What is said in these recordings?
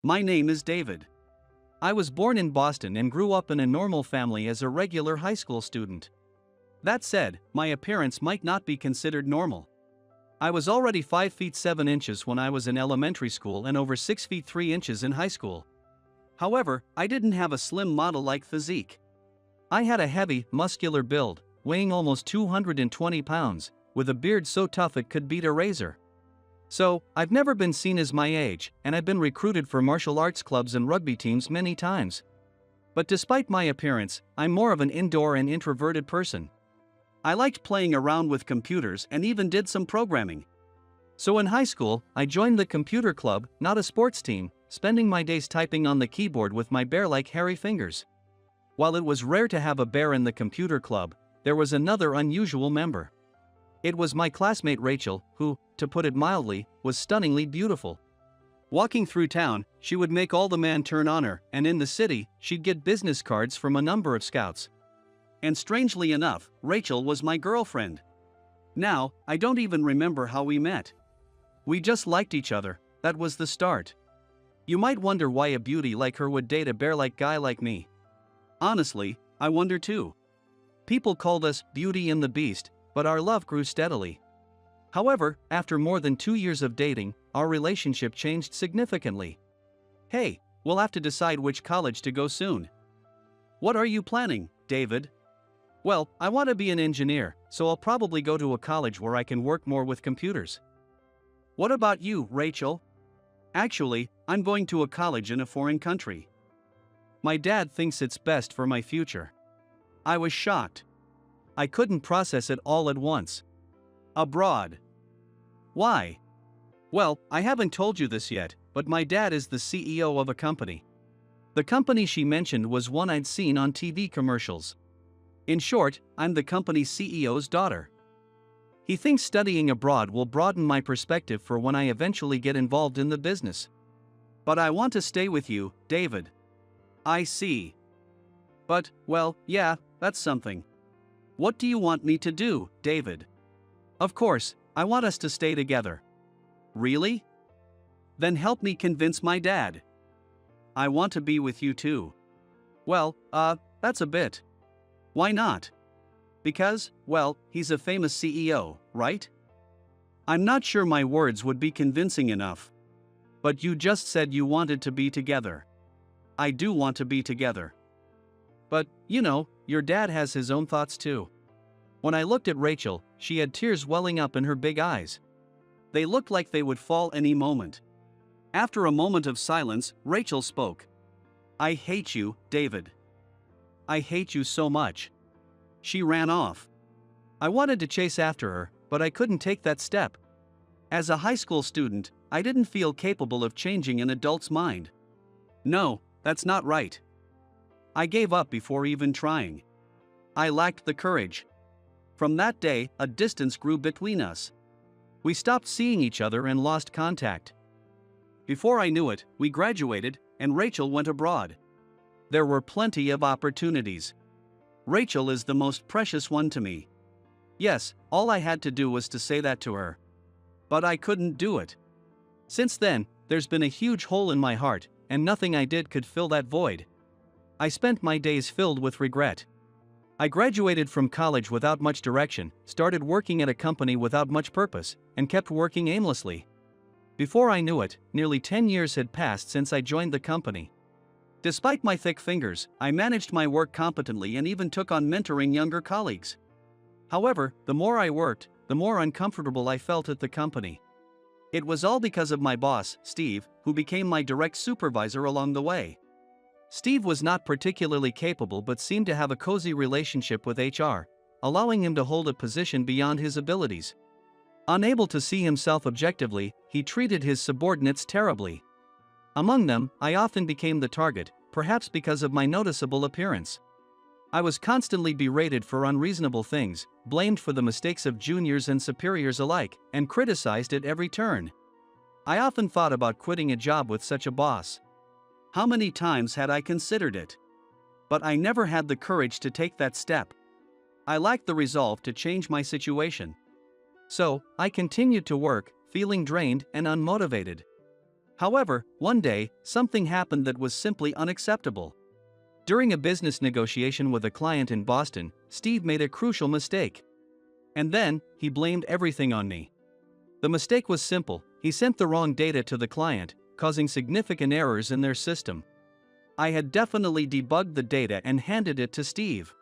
My name is David. I was born in Boston and grew up in a normal family as a regular high school student. That said, my appearance might not be considered normal. I was already 5 feet 7 inches when I was in elementary school and over 6 feet 3 inches in high school. However, I didn't have a slim model-like physique. I had a heavy, muscular build, weighing almost 220 pounds, with a beard so tough it could beat a razor. So, I've never been seen as my age, and I've been recruited for martial arts clubs and rugby teams many times. But despite my appearance, I'm more of an indoor and introverted person. I liked playing around with computers and even did some programming. So in high school, I joined the computer club, not a sports team, spending my days typing on the keyboard with my bear-like hairy fingers. While it was rare to have a bear in the computer club, there was another unusual member. It was my classmate Rachel, who, to put it mildly, was stunningly beautiful. Walking through town, she would make all the men turn on her, and in the city, she'd get business cards from a number of scouts. And strangely enough, Rachel was my girlfriend. Now, I don't even remember how we met. We just liked each other, that was the start. You might wonder why a beauty like her would date a bear-like guy like me. Honestly, I wonder too. People called us Beauty and the Beast, but our love grew steadily. However, after more than 2 years of dating, our relationship changed significantly. Hey, we'll have to decide which college to go soon. What are you planning, David? Well, I want to be an engineer, so I'll probably go to a college where I can work more with computers. What about you, Rachel? Actually, I'm going to a college in a foreign country. My dad thinks it's best for my future. I was shocked. I couldn't process it all at once. Abroad. Why? Well, I haven't told you this yet, but my dad is the CEO of a company. The company she mentioned was one I'd seen on TV commercials. In short, I'm the company's CEO's daughter. He thinks studying abroad will broaden my perspective for when I eventually get involved in the business. But I want to stay with you, David. I see. But, well, yeah, that's something. What do you want me to do, David? Of course, I want us to stay together. Really? Then help me convince my dad. I want to be with you too. Well, that's a bit. Why not? Because, well, he's a famous CEO, right? I'm not sure my words would be convincing enough. But you just said you wanted to be together. I do want to be together. But, you know, your dad has his own thoughts too. When I looked at Rachel, she had tears welling up in her big eyes. They looked like they would fall any moment. After a moment of silence, Rachel spoke. I hate you, David. I hate you so much. She ran off. I wanted to chase after her, but I couldn't take that step. As a high school student, I didn't feel capable of changing an adult's mind. No, that's not right. I gave up before even trying. I lacked the courage. From that day, a distance grew between us. We stopped seeing each other and lost contact. Before I knew it, we graduated, and Rachel went abroad. There were plenty of opportunities. Rachel is the most precious one to me. Yes, all I had to do was to say that to her. But I couldn't do it. Since then, there's been a huge hole in my heart, and nothing I did could fill that void. I spent my days filled with regret. I graduated from college without much direction, started working at a company without much purpose, and kept working aimlessly. Before I knew it, nearly 10 years had passed since I joined the company. Despite my thick fingers, I managed my work competently and even took on mentoring younger colleagues. However, the more I worked, the more uncomfortable I felt at the company. It was all because of my boss, Steve, who became my direct supervisor along the way. Steve was not particularly capable but seemed to have a cozy relationship with HR, allowing him to hold a position beyond his abilities. Unable to see himself objectively, he treated his subordinates terribly. Among them, I often became the target, perhaps because of my noticeable appearance. I was constantly berated for unreasonable things, blamed for the mistakes of juniors and superiors alike, and criticized at every turn. I often thought about quitting a job with such a boss. How many times had I considered it? But I never had the courage to take that step. I lacked the resolve to change my situation. So, I continued to work, feeling drained and unmotivated. However, one day, something happened that was simply unacceptable. During a business negotiation with a client in Boston, Steve made a crucial mistake. And then, he blamed everything on me. The mistake was simple: he sent the wrong data to the client, causing significant errors in their system. I had definitely debugged the data and handed it to Steve.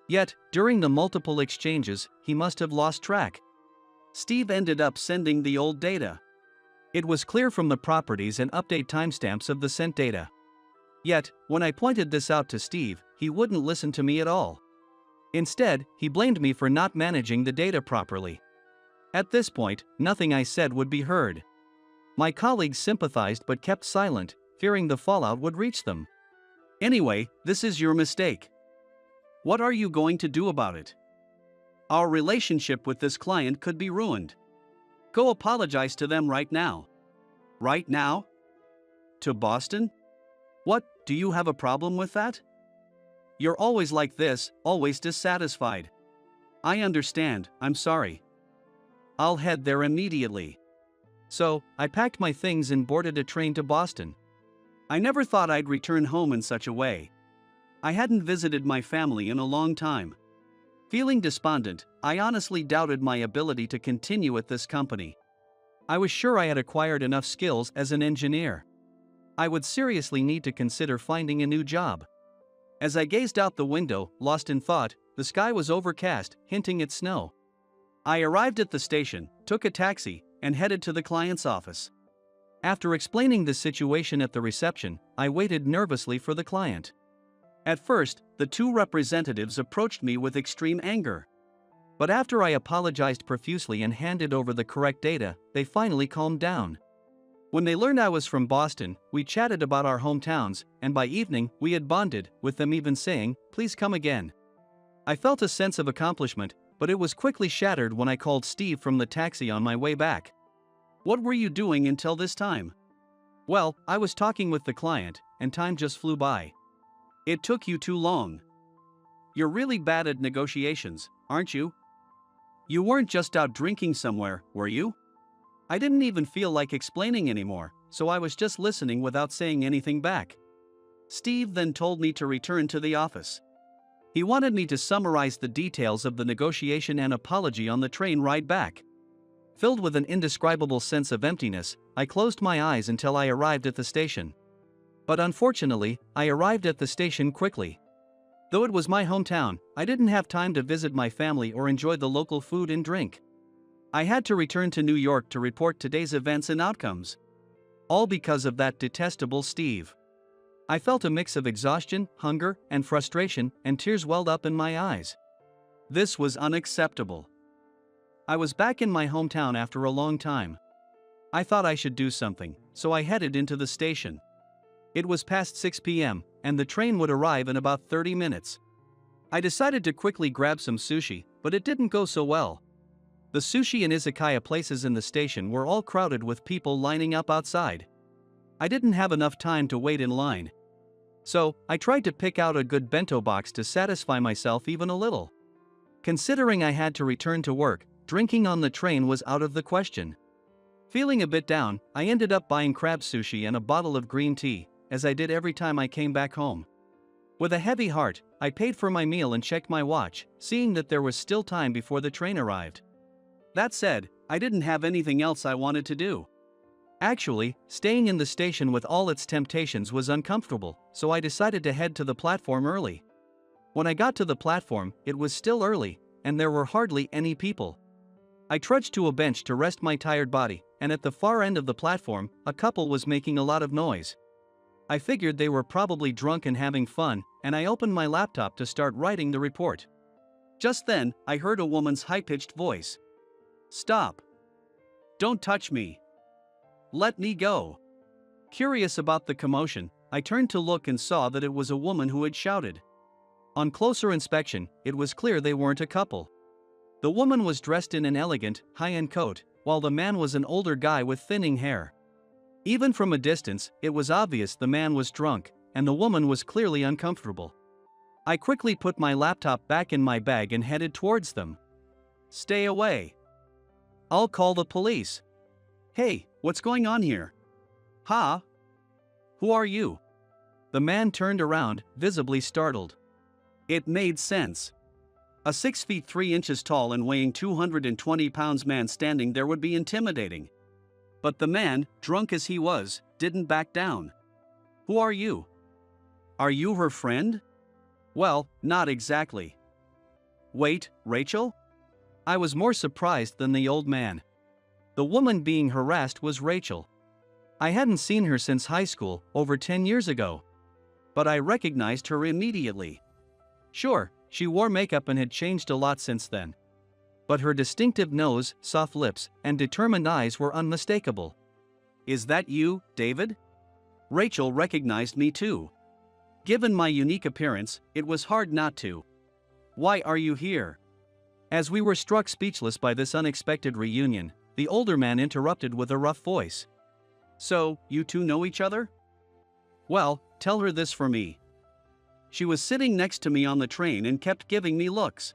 Yet, during the multiple exchanges, he must have lost track. Steve ended up sending the old data. It was clear from the properties and update timestamps of the sent data. Yet, when I pointed this out to Steve, he wouldn't listen to me at all. Instead, he blamed me for not managing the data properly. At this point, nothing I said would be heard. My colleagues sympathized but kept silent, fearing the fallout would reach them. Anyway, this is your mistake. What are you going to do about it? Our relationship with this client could be ruined. Go apologize to them right now. Right now? To Boston? What, do you have a problem with that? You're always like this, always dissatisfied. I understand, I'm sorry. I'll head there immediately. So, I packed my things and boarded a train to Boston. I never thought I'd return home in such a way. I hadn't visited my family in a long time. Feeling despondent, I honestly doubted my ability to continue at this company. I was sure I had acquired enough skills as an engineer. I would seriously need to consider finding a new job. As I gazed out the window, lost in thought, the sky was overcast, hinting at snow. I arrived at the station, took a taxi, and headed to the client's office. After explaining the situation at the reception, I waited nervously for the client. At first, the two representatives approached me with extreme anger. But after I apologized profusely and handed over the correct data, they finally calmed down. When they learned I was from Boston, we chatted about our hometowns, and by evening, we had bonded, with them even saying, "Please come again." I felt a sense of accomplishment, but it was quickly shattered when I called Steve from the taxi on my way back. "What were you doing until this time?" "Well, I was talking with the client, and time just flew by." "It took you too long. You're really bad at negotiations, aren't you? You weren't just out drinking somewhere, were you?" I didn't even feel like explaining anymore, so I was just listening without saying anything back. Steve then told me to return to the office. He wanted me to summarize the details of the negotiation and apology on the train ride back. Filled with an indescribable sense of emptiness, I closed my eyes until I arrived at the station. But unfortunately, I arrived at the station quickly. Though it was my hometown, I didn't have time to visit my family or enjoy the local food and drink. I had to return to New York to report today's events and outcomes. All because of that detestable Steve. I felt a mix of exhaustion, hunger, and frustration, and tears welled up in my eyes. This was unacceptable. I was back in my hometown after a long time. I thought I should do something, so I headed into the station. It was past 6 p.m., and the train would arrive in about 30 minutes. I decided to quickly grab some sushi, but it didn't go so well. The sushi and izakaya places in the station were all crowded with people lining up outside. I didn't have enough time to wait in line. So, I tried to pick out a good bento box to satisfy myself even a little. Considering I had to return to work, drinking on the train was out of the question. Feeling a bit down, I ended up buying crab sushi and a bottle of green tea, as I did every time I came back home. With a heavy heart, I paid for my meal and checked my watch, seeing that there was still time before the train arrived. That said, I didn't have anything else I wanted to do. Actually, staying in the station with all its temptations was uncomfortable, so I decided to head to the platform early. When I got to the platform, it was still early, and there were hardly any people. I trudged to a bench to rest my tired body, and at the far end of the platform, a couple was making a lot of noise. I figured they were probably drunk and having fun, and I opened my laptop to start writing the report. Just then, I heard a woman's high-pitched voice. "Stop. Don't touch me. Let me go." Curious about the commotion, I turned to look and saw that it was a woman who had shouted. On closer inspection, it was clear they weren't a couple. The woman was dressed in an elegant, high-end coat, while the man was an older guy with thinning hair. Even from a distance, it was obvious the man was drunk, and the woman was clearly uncomfortable. I quickly put my laptop back in my bag and headed towards them. "Stay away. I'll call the police." "Hey, what's going on here?" Ha? Who are you? The man turned around, visibly startled. It made sense. A 6 feet 3 inches tall and weighing 220 pounds man standing there would be intimidating. But the man, drunk as he was, didn't back down. Who are you? Are you her friend? Well, not exactly. Wait, Rachel? I was more surprised than the old man. The woman being harassed was Rachel. I hadn't seen her since high school, over 10 years ago. But I recognized her immediately. Sure, she wore makeup and had changed a lot since then. But her distinctive nose, soft lips, and determined eyes were unmistakable. Is that you, David? Rachel recognized me too. Given my unique appearance, it was hard not to. Why are you here? As we were struck speechless by this unexpected reunion, the older man interrupted with a rough voice. So, you two know each other? Well, tell her this for me. She was sitting next to me on the train and kept giving me looks.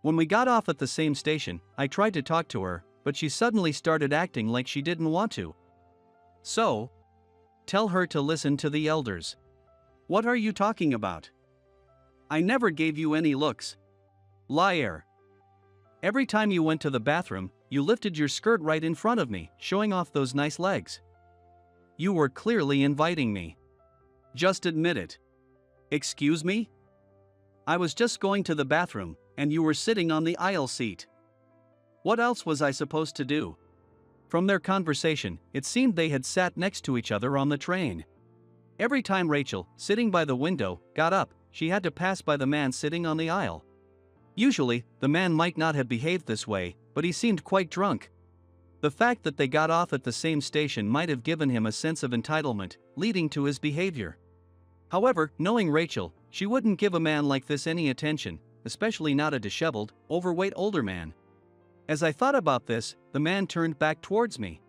When we got off at the same station, I tried to talk to her, but she suddenly started acting like she didn't want to. So, tell her to listen to the elders. What are you talking about? I never gave you any looks. Liar. Every time you went to the bathroom, you lifted your skirt right in front of me, showing off those nice legs. You were clearly inviting me. Just admit it. Excuse me? I was just going to the bathroom, and you were sitting on the aisle seat. What else was I supposed to do? From their conversation, it seemed they had sat next to each other on the train. Every time Rachel, sitting by the window, got up, she had to pass by the man sitting on the aisle. Usually, the man might not have behaved this way, but he seemed quite drunk. The fact that they got off at the same station might have given him a sense of entitlement, leading to his behavior. However, knowing Rachel, she wouldn't give a man like this any attention, especially not a disheveled, overweight older man. As I thought about this, the man turned back towards me.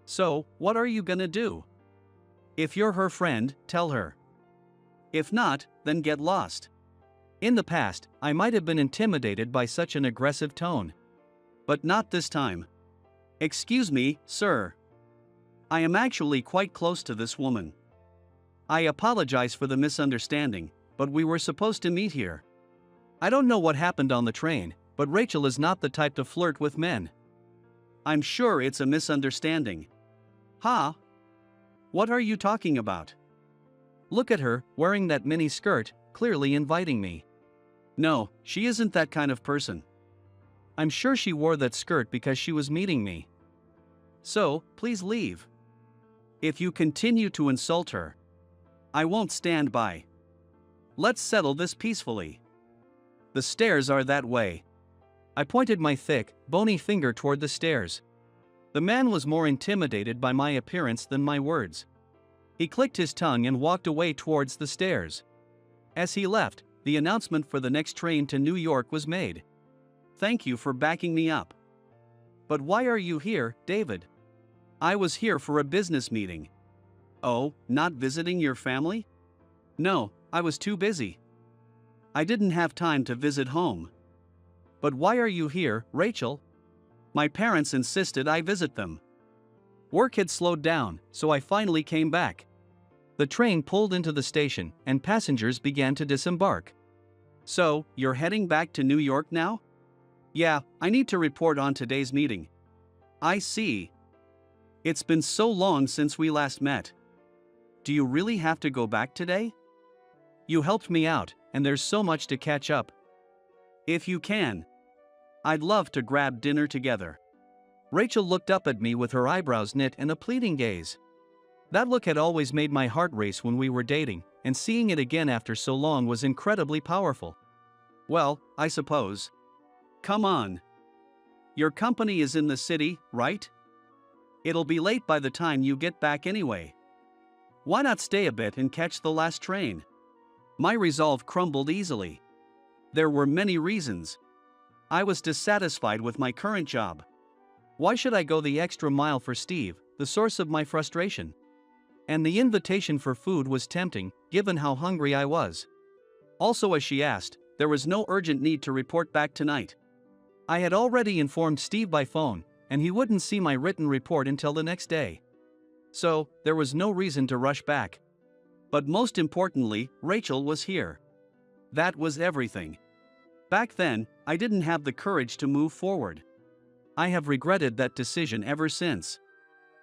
So, what are you gonna do? If you're her friend, tell her. If not, then get lost. In the past, I might have been intimidated by such an aggressive tone. But not this time. Excuse me, sir. I am actually quite close to this woman. I apologize for the misunderstanding, but we were supposed to meet here. I don't know what happened on the train, but Rachel is not the type to flirt with men. I'm sure it's a misunderstanding. Huh? What are you talking about? Look at her, wearing that mini skirt, clearly inviting me. No, she isn't that kind of person. I'm sure she wore that skirt because she was meeting me. So, please leave. If you continue to insult her, I won't stand by. Let's settle this peacefully. The stairs are that way. I pointed my thick, bony finger toward the stairs. The man was more intimidated by my appearance than my words. He clicked his tongue and walked away towards the stairs. As he left, the announcement for the next train to New York was made. Thank you for backing me up. But why are you here, David? I was here for a business meeting. Oh, not visiting your family? No, I was too busy. I didn't have time to visit home. But why are you here, Rachel? My parents insisted I visit them. Work had slowed down, so I finally came back. The train pulled into the station, and passengers began to disembark. So, you're heading back to New York now? Yeah, I need to report on today's meeting. I see. It's been so long since we last met. Do you really have to go back today? You helped me out, and there's so much to catch up. If you can, I'd love to grab dinner together. Rachel looked up at me with her eyebrows knit and a pleading gaze. That look had always made my heart race when we were dating, and seeing it again after so long was incredibly powerful. Well, I suppose. Come on. Your company is in the city, right? It'll be late by the time you get back anyway. Why not stay a bit and catch the last train? My resolve crumbled easily. There were many reasons. I was dissatisfied with my current job. Why should I go the extra mile for Steve, the source of my frustration? And the invitation for food was tempting, given how hungry I was. Also, as she asked, there was no urgent need to report back tonight. I had already informed Steve by phone, and he wouldn't see my written report until the next day. So, there was no reason to rush back. But most importantly, Rachel was here. That was everything. Back then, I didn't have the courage to move forward. I have regretted that decision ever since.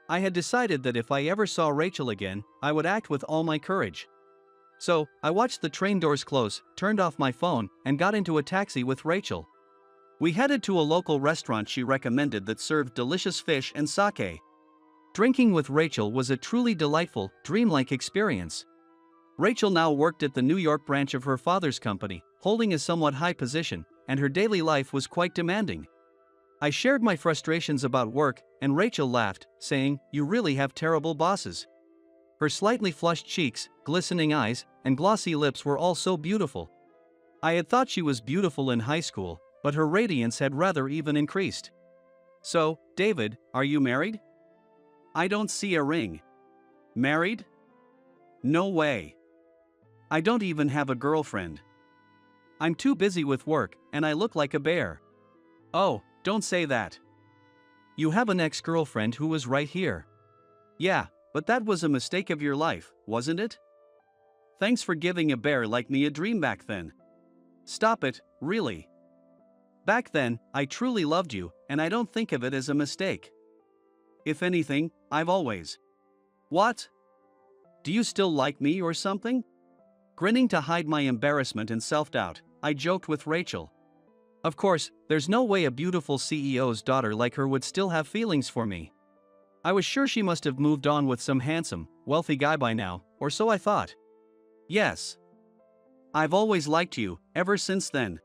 I had decided that if I ever saw Rachel again, I would act with all my courage. So, I watched the train doors close, turned off my phone, and got into a taxi with Rachel. We headed to a local restaurant she recommended that served delicious fish and sake. Drinking with Rachel was a truly delightful, dreamlike experience. Rachel now worked at the New York branch of her father's company, holding a somewhat high position, and her daily life was quite demanding. I shared my frustrations about work, and Rachel laughed, saying, "You really have terrible bosses." Her slightly flushed cheeks, glistening eyes, and glossy lips were all so beautiful. I had thought she was beautiful in high school, but her radiance had rather even increased. "So, David, are you married?" "I don't see a ring." "Married? No way. I don't even have a girlfriend. I'm too busy with work, and I look like a bear." "Oh, don't say that. You have an ex-girlfriend who was right here." "Yeah, but that was a mistake of your life, wasn't it? Thanks for giving a bear like me a dream back then." "Stop it, really. Back then, I truly loved you, and I don't think of it as a mistake. If anything, I've always." "What? Do you still like me or something?" Grinning to hide my embarrassment and self-doubt, I joked with Rachel. Of course, there's no way a beautiful CEO's daughter like her would still have feelings for me. I was sure she must have moved on with some handsome, wealthy guy by now, or so I thought. "Yes. I've always liked you, ever since then."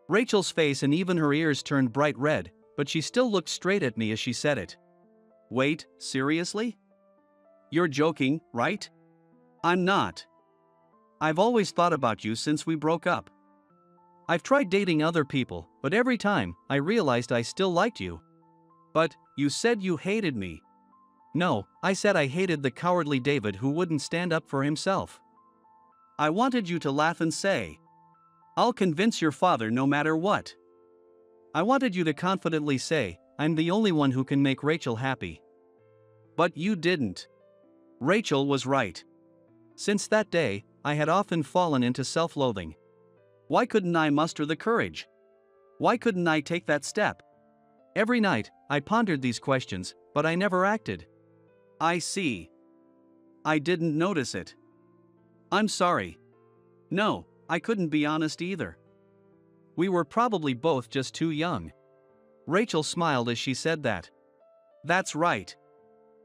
Rachel's face and even her ears turned bright red, but she still looked straight at me as she said it. "Wait, seriously? You're joking, right?" "I'm not. I've always thought about you since we broke up. I've tried dating other people, but every time, I realized I still liked you." "But, you said you hated me." "No, I said I hated the cowardly David who wouldn't stand up for himself. I wanted you to laugh and say, 'I'll convince your father no matter what.' I wanted you to confidently say, 'I'm the only one who can make Rachel happy.' But you didn't." Rachel was right. Since that day, I had often fallen into self-loathing. Why couldn't I muster the courage? Why couldn't I take that step? Every night, I pondered these questions, but I never acted. "I see. I didn't notice it. I'm sorry. No, I couldn't be honest either. We were probably both just too young." Rachel smiled as she said that. "That's right.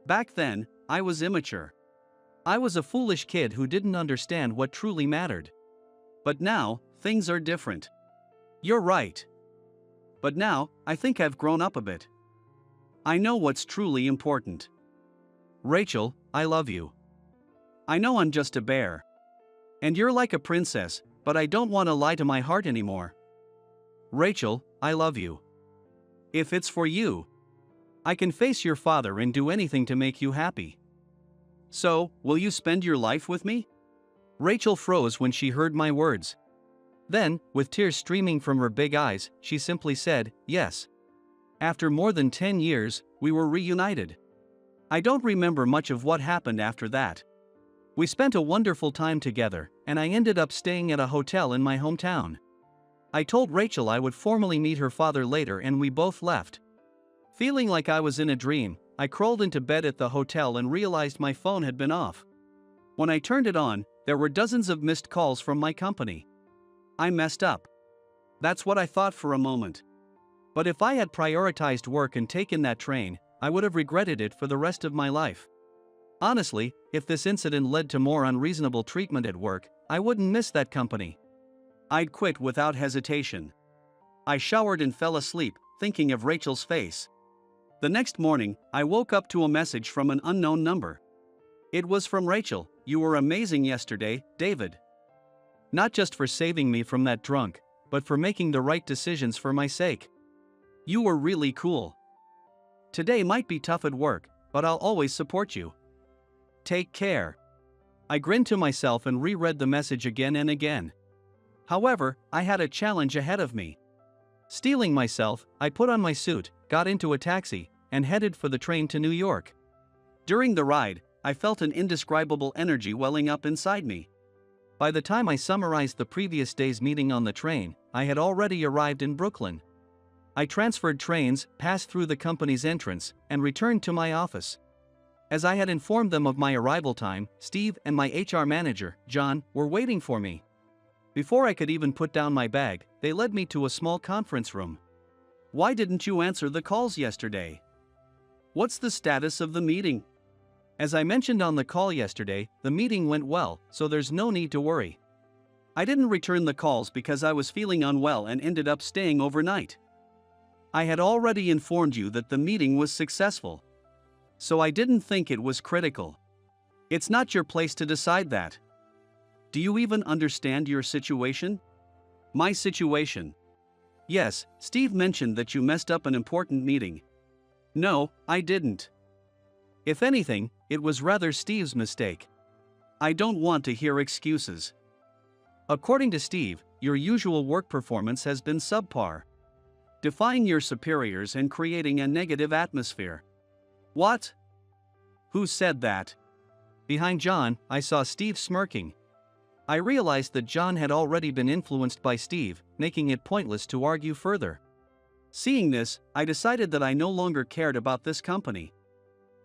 Back then, I was immature. I was a foolish kid who didn't understand what truly mattered. But now, things are different." "You're right. But now, I think I've grown up a bit. I know what's truly important." "Rachel, I love you. I know I'm just a bear. And you're like a princess, but I don't want to lie to my heart anymore." "Rachel, I love you. If it's for you, I can face your father and do anything to make you happy. So, will you spend your life with me?" Rachel froze when she heard my words. Then, with tears streaming from her big eyes, she simply said, "Yes." After more than 10 years, we were reunited. I don't remember much of what happened after that. We spent a wonderful time together, and I ended up staying at a hotel in my hometown. I told Rachel I would formally meet her father later, and we both left. Feeling like I was in a dream, I crawled into bed at the hotel and realized my phone had been off. When I turned it on, there were dozens of missed calls from my company. I messed up. That's what I thought for a moment. But if I had prioritized work and taken that train, I would have regretted it for the rest of my life. Honestly, if this incident led to more unreasonable treatment at work, I wouldn't miss that company. I'd quit without hesitation. I showered and fell asleep, thinking of Rachel's face. The next morning, I woke up to a message from an unknown number. It was from Rachel. "You were amazing yesterday, David. Not just for saving me from that drunk, but for making the right decisions for my sake. You were really cool. Today might be tough at work, but I'll always support you. Take care." I grinned to myself and reread the message again and again. However, I had a challenge ahead of me. Steeling myself, I put on my suit, got into a taxi, and headed for the train to New York. During the ride, I felt an indescribable energy welling up inside me. By the time I summarized the previous day's meeting on the train, I had already arrived in Brooklyn. I transferred trains, passed through the company's entrance, and returned to my office. As I had informed them of my arrival time, Steve and my HR manager, John, were waiting for me. Before I could even put down my bag, they led me to a small conference room. "Why didn't you answer the calls yesterday? What's the status of the meeting?" As I mentioned on the call yesterday, the meeting went well, so there's no need to worry. I didn't return the calls because I was feeling unwell and ended up staying overnight. I had already informed you that the meeting was successful, so I didn't think it was critical. It's not your place to decide that. Do you even understand your situation? My situation? Yes, Steve mentioned that you messed up an important meeting. No, I didn't. If anything, it was rather Steve's mistake. I don't want to hear excuses. According to Steve, your usual work performance has been subpar, defying your superiors and creating a negative atmosphere. What? Who said that? Behind John, I saw Steve smirking. I realized that John had already been influenced by Steve, making it pointless to argue further. Seeing this, I decided that I no longer cared about this company.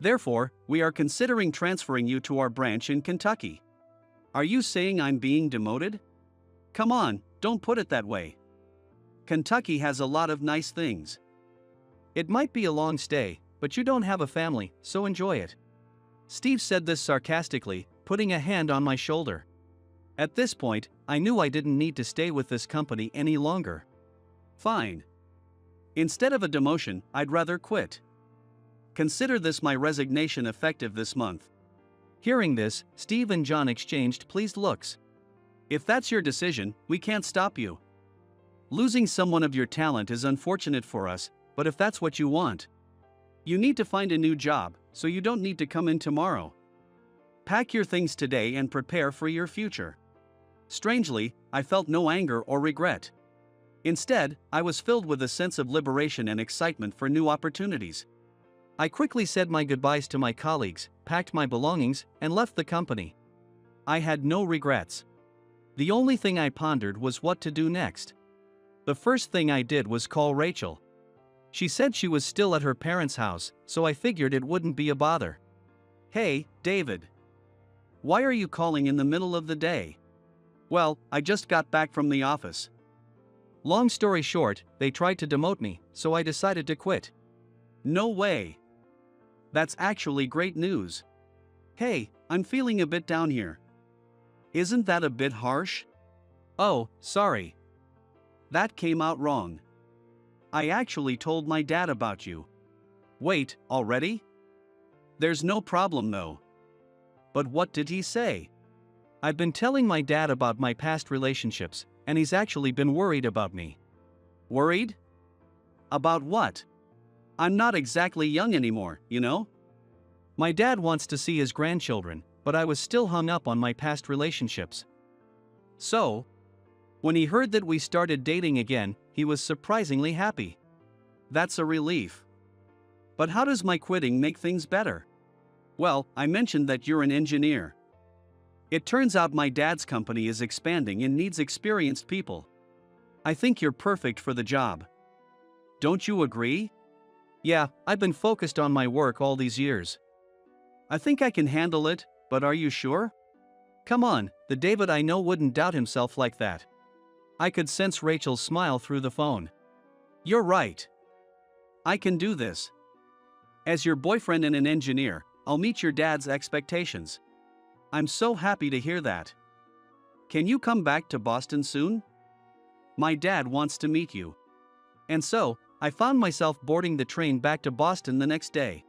Therefore, we are considering transferring you to our branch in Kentucky. Are you saying I'm being demoted? Come on, don't put it that way. Kentucky has a lot of nice things. It might be a long stay, but you don't have a family, so enjoy it. Steve said this sarcastically, putting a hand on my shoulder. At this point, I knew I didn't need to stay with this company any longer. Fine. Instead of a demotion, I'd rather quit. Consider this my resignation effective this month. Hearing this, Steve and John exchanged pleased looks. If that's your decision, we can't stop you. Losing someone of your talent is unfortunate for us, but if that's what you want, you need to find a new job, so you don't need to come in tomorrow. Pack your things today and prepare for your future. Strangely, I felt no anger or regret. Instead, I was filled with a sense of liberation and excitement for new opportunities. I quickly said my goodbyes to my colleagues, packed my belongings, and left the company. I had no regrets. The only thing I pondered was what to do next. The first thing I did was call Rachel. She said she was still at her parents' house, so I figured it wouldn't be a bother. "Hey, David. Why are you calling in the middle of the day?" "Well, I just got back from the office." Long story short, they tried to demote me, so I decided to quit. No way. That's actually great news. Hey, I'm feeling a bit down here. Isn't that a bit harsh? Oh, sorry. That came out wrong. I actually told my dad about you. Wait, already? There's no problem though. But what did he say? I've been telling my dad about my past relationships, and he's actually been worried about me. Worried? About what? I'm not exactly young anymore, you know? My dad wants to see his grandchildren, but I was still hung up on my past relationships. So, when he heard that we started dating again, he was surprisingly happy. That's a relief. But how does my quitting make things better? Well, I mentioned that you're an engineer. It turns out my dad's company is expanding and needs experienced people. I think you're perfect for the job. Don't you agree? Yeah, I've been focused on my work all these years. I think I can handle it, but are you sure? Come on, the David I know wouldn't doubt himself like that. I could sense Rachel's smile through the phone. You're right. I can do this. As your boyfriend and an engineer, I'll meet your dad's expectations. I'm so happy to hear that. Can you come back to Boston soon? My dad wants to meet you. And so, I found myself boarding the train back to Boston the next day.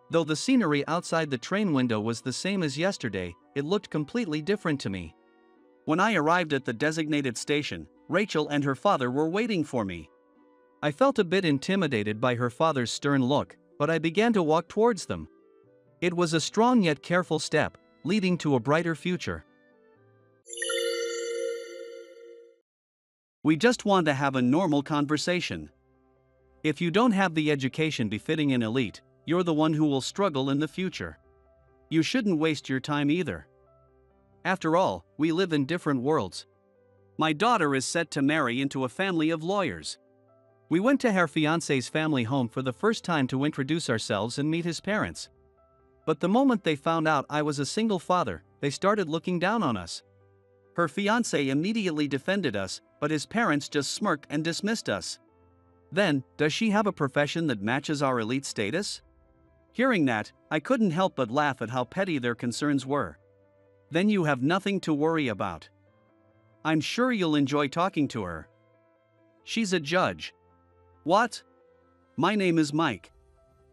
Though the scenery outside the train window was the same as yesterday, it looked completely different to me. When I arrived at the designated station, Rachel and her father were waiting for me. I felt a bit intimidated by her father's stern look, but I began to walk towards them. It was a strong yet careful step, leading to a brighter future. We just want to have a normal conversation. If you don't have the education befitting an elite, you're the one who will struggle in the future. You shouldn't waste your time either. After all, we live in different worlds. My daughter is set to marry into a family of lawyers. We went to her fiancé's family home for the first time to introduce ourselves and meet his parents. But the moment they found out I was a single father, they started looking down on us. Her fiancé immediately defended us, but his parents just smirked and dismissed us. Then, does she have a profession that matches our elite status? Hearing that, I couldn't help but laugh at how petty their concerns were. Then you have nothing to worry about. I'm sure you'll enjoy talking to her. She's a judge. What? My name is Mike.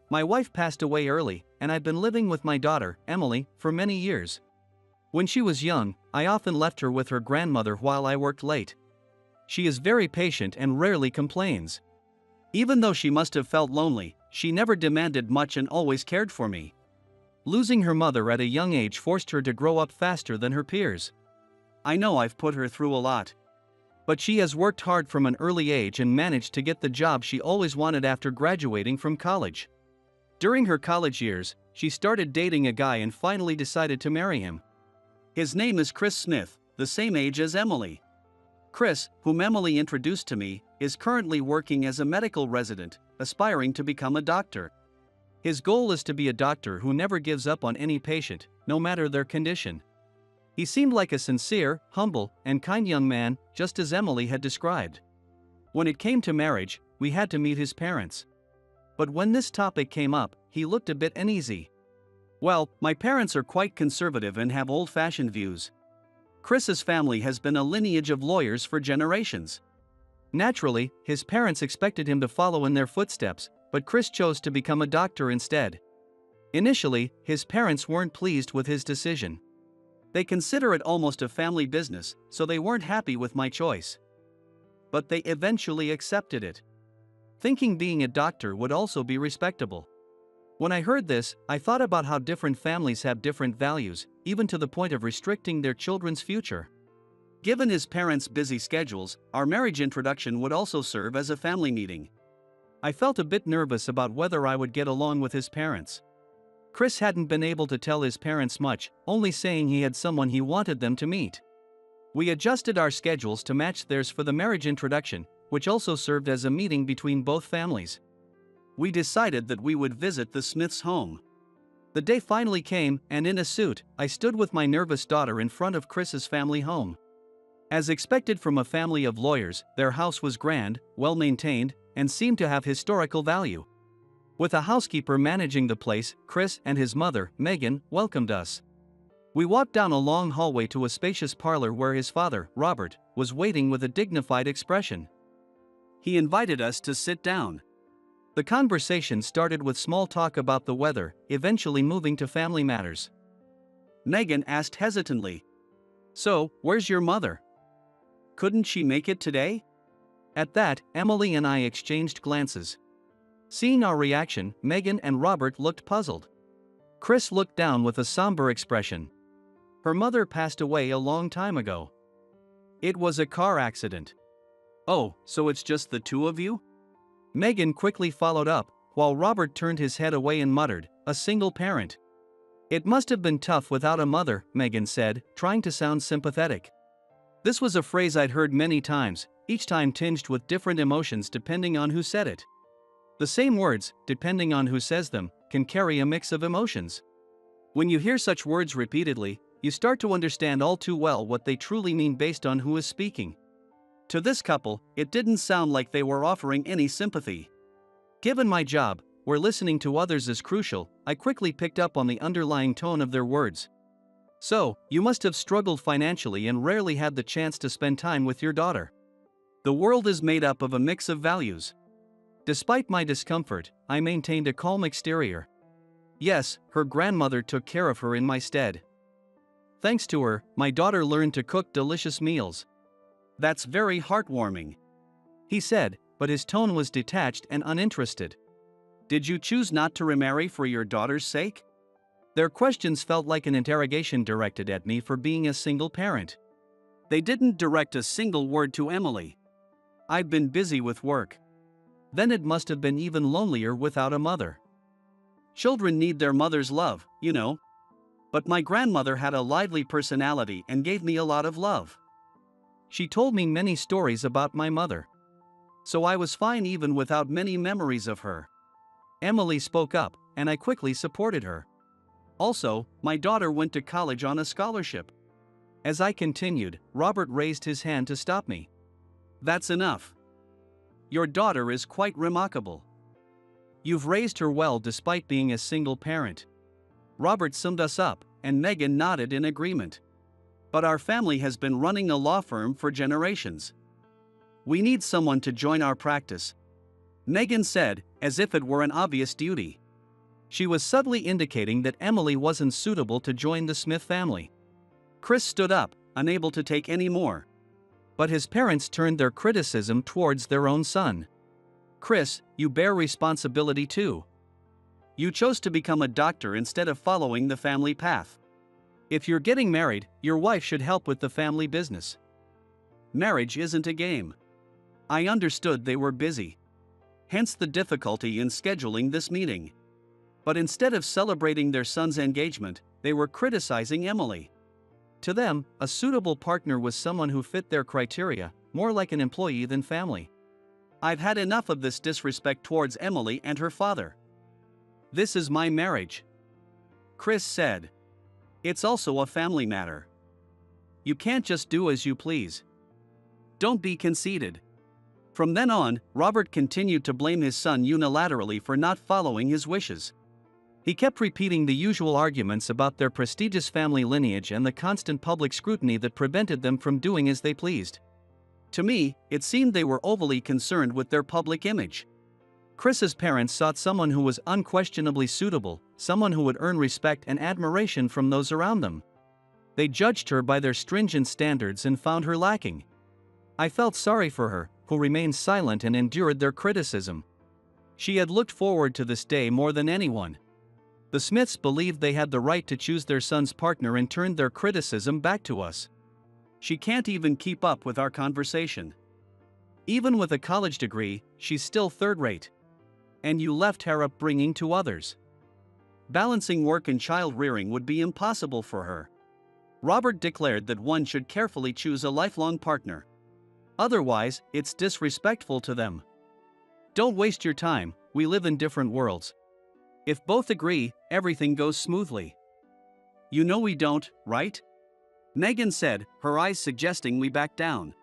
My wife passed away early, and I've been living with my daughter, Emily, for many years. When she was young, I often left her with her grandmother while I worked late. She is very patient and rarely complains. Even though she must have felt lonely, she never demanded much and always cared for me. Losing her mother at a young age forced her to grow up faster than her peers. I know I've put her through a lot. But she has worked hard from an early age and managed to get the job she always wanted after graduating from college. During her college years, she started dating a guy and finally decided to marry him. His name is Chris Smith, the same age as Emily. Chris, whom Emily introduced to me, is currently working as a medical resident, aspiring to become a doctor. His goal is to be a doctor who never gives up on any patient, no matter their condition. He seemed like a sincere, humble, and kind young man, just as Emily had described. When it came to marriage, we had to meet his parents. But when this topic came up, he looked a bit uneasy. Well, my parents are quite conservative and have old-fashioned views. Chris's family has been a lineage of lawyers for generations. Naturally, his parents expected him to follow in their footsteps, but Chris chose to become a doctor instead. Initially, his parents weren't pleased with his decision. They consider it almost a family business, so they weren't happy with my choice. But they eventually accepted it, thinking being a doctor would also be respectable. When I heard this, I thought about how different families have different values, even to the point of restricting their children's future. Given his parents' busy schedules, our marriage introduction would also serve as a family meeting. I felt a bit nervous about whether I would get along with his parents. Chris hadn't been able to tell his parents much, only saying he had someone he wanted them to meet. We adjusted our schedules to match theirs for the marriage introduction, which also served as a meeting between both families. We decided that we would visit the Smiths' home. The day finally came, and in a suit, I stood with my nervous daughter in front of Chris's family home. As expected from a family of lawyers, their house was grand, well-maintained, and seemed to have historical value. With a housekeeper managing the place, Chris and his mother, Megan, welcomed us. We walked down a long hallway to a spacious parlor where his father, Robert, was waiting with a dignified expression. He invited us to sit down. The conversation started with small talk about the weather, eventually moving to family matters. Megan asked hesitantly, "So, where's your mother? Couldn't she make it today?" At that, Emily and I exchanged glances. Seeing our reaction, Megan and Robert looked puzzled. Chris looked down with a somber expression. "Her mother passed away a long time ago. It was a car accident." "Oh, so it's just the two of you?" Megan quickly followed up, while Robert turned his head away and muttered, "A single parent." "It must have been tough without a mother," Megan said, trying to sound sympathetic. This was a phrase I'd heard many times, each time tinged with different emotions depending on who said it. The same words, depending on who says them, can carry a mix of emotions. When you hear such words repeatedly, you start to understand all too well what they truly mean based on who is speaking. To this couple, it didn't sound like they were offering any sympathy. Given my job, where listening to others is crucial, I quickly picked up on the underlying tone of their words. "So, you must have struggled financially and rarely had the chance to spend time with your daughter. The world is made up of a mix of values." Despite my discomfort, I maintained a calm exterior. Yes, her grandmother took care of her in my stead. Thanks to her, my daughter learned to cook delicious meals. "That's very heartwarming," he said, but his tone was detached and uninterested. "Did you choose not to remarry for your daughter's sake?" Their questions felt like an interrogation directed at me for being a single parent. They didn't direct a single word to Emily. I'd been busy with work. Then it must have been even lonelier without a mother. Children need their mother's love, you know. But my grandmother had a lively personality and gave me a lot of love. She told me many stories about my mother. So I was fine even without many memories of her. Emily spoke up, and I quickly supported her. Also, my daughter went to college on a scholarship. As I continued, Robert raised his hand to stop me. That's enough. Your daughter is quite remarkable. You've raised her well despite being a single parent. Robert summed us up, and Megan nodded in agreement. But our family has been running a law firm for generations. We need someone to join our practice, Megan said, as if it were an obvious duty. She was subtly indicating that Emily wasn't suitable to join the Smith family. Chris stood up, unable to take any more. But his parents turned their criticism towards their own son. Chris, you bear responsibility too. You chose to become a doctor instead of following the family path. If you're getting married, your wife should help with the family business. Marriage isn't a game. I understood they were busy. Hence the difficulty in scheduling this meeting. But instead of celebrating their son's engagement, they were criticizing Emily. To them, a suitable partner was someone who fit their criteria, more like an employee than family. I've had enough of this disrespect towards Emily and her father. This is my marriage, Chris said. It's also a family matter. You can't just do as you please. Don't be conceited. From then on, Robert continued to blame his son unilaterally for not following his wishes. He kept repeating the usual arguments about their prestigious family lineage and the constant public scrutiny that prevented them from doing as they pleased. To me, it seemed they were overly concerned with their public image. Chris's parents sought someone who was unquestionably suitable, someone who would earn respect and admiration from those around them. They judged her by their stringent standards and found her lacking. I felt sorry for her, who remained silent and endured their criticism. She had looked forward to this day more than anyone. The Smiths believed they had the right to choose their son's partner and turned their criticism back to us. She can't even keep up with our conversation. Even with a college degree, she's still third-rate. And you left her upbringing to others. Balancing work and child-rearing would be impossible for her. Robert declared that one should carefully choose a lifelong partner. Otherwise, it's disrespectful to them. Don't waste your time, we live in different worlds. If both agree, everything goes smoothly. You know we don't, right? Megan said, her eyes suggesting we back down.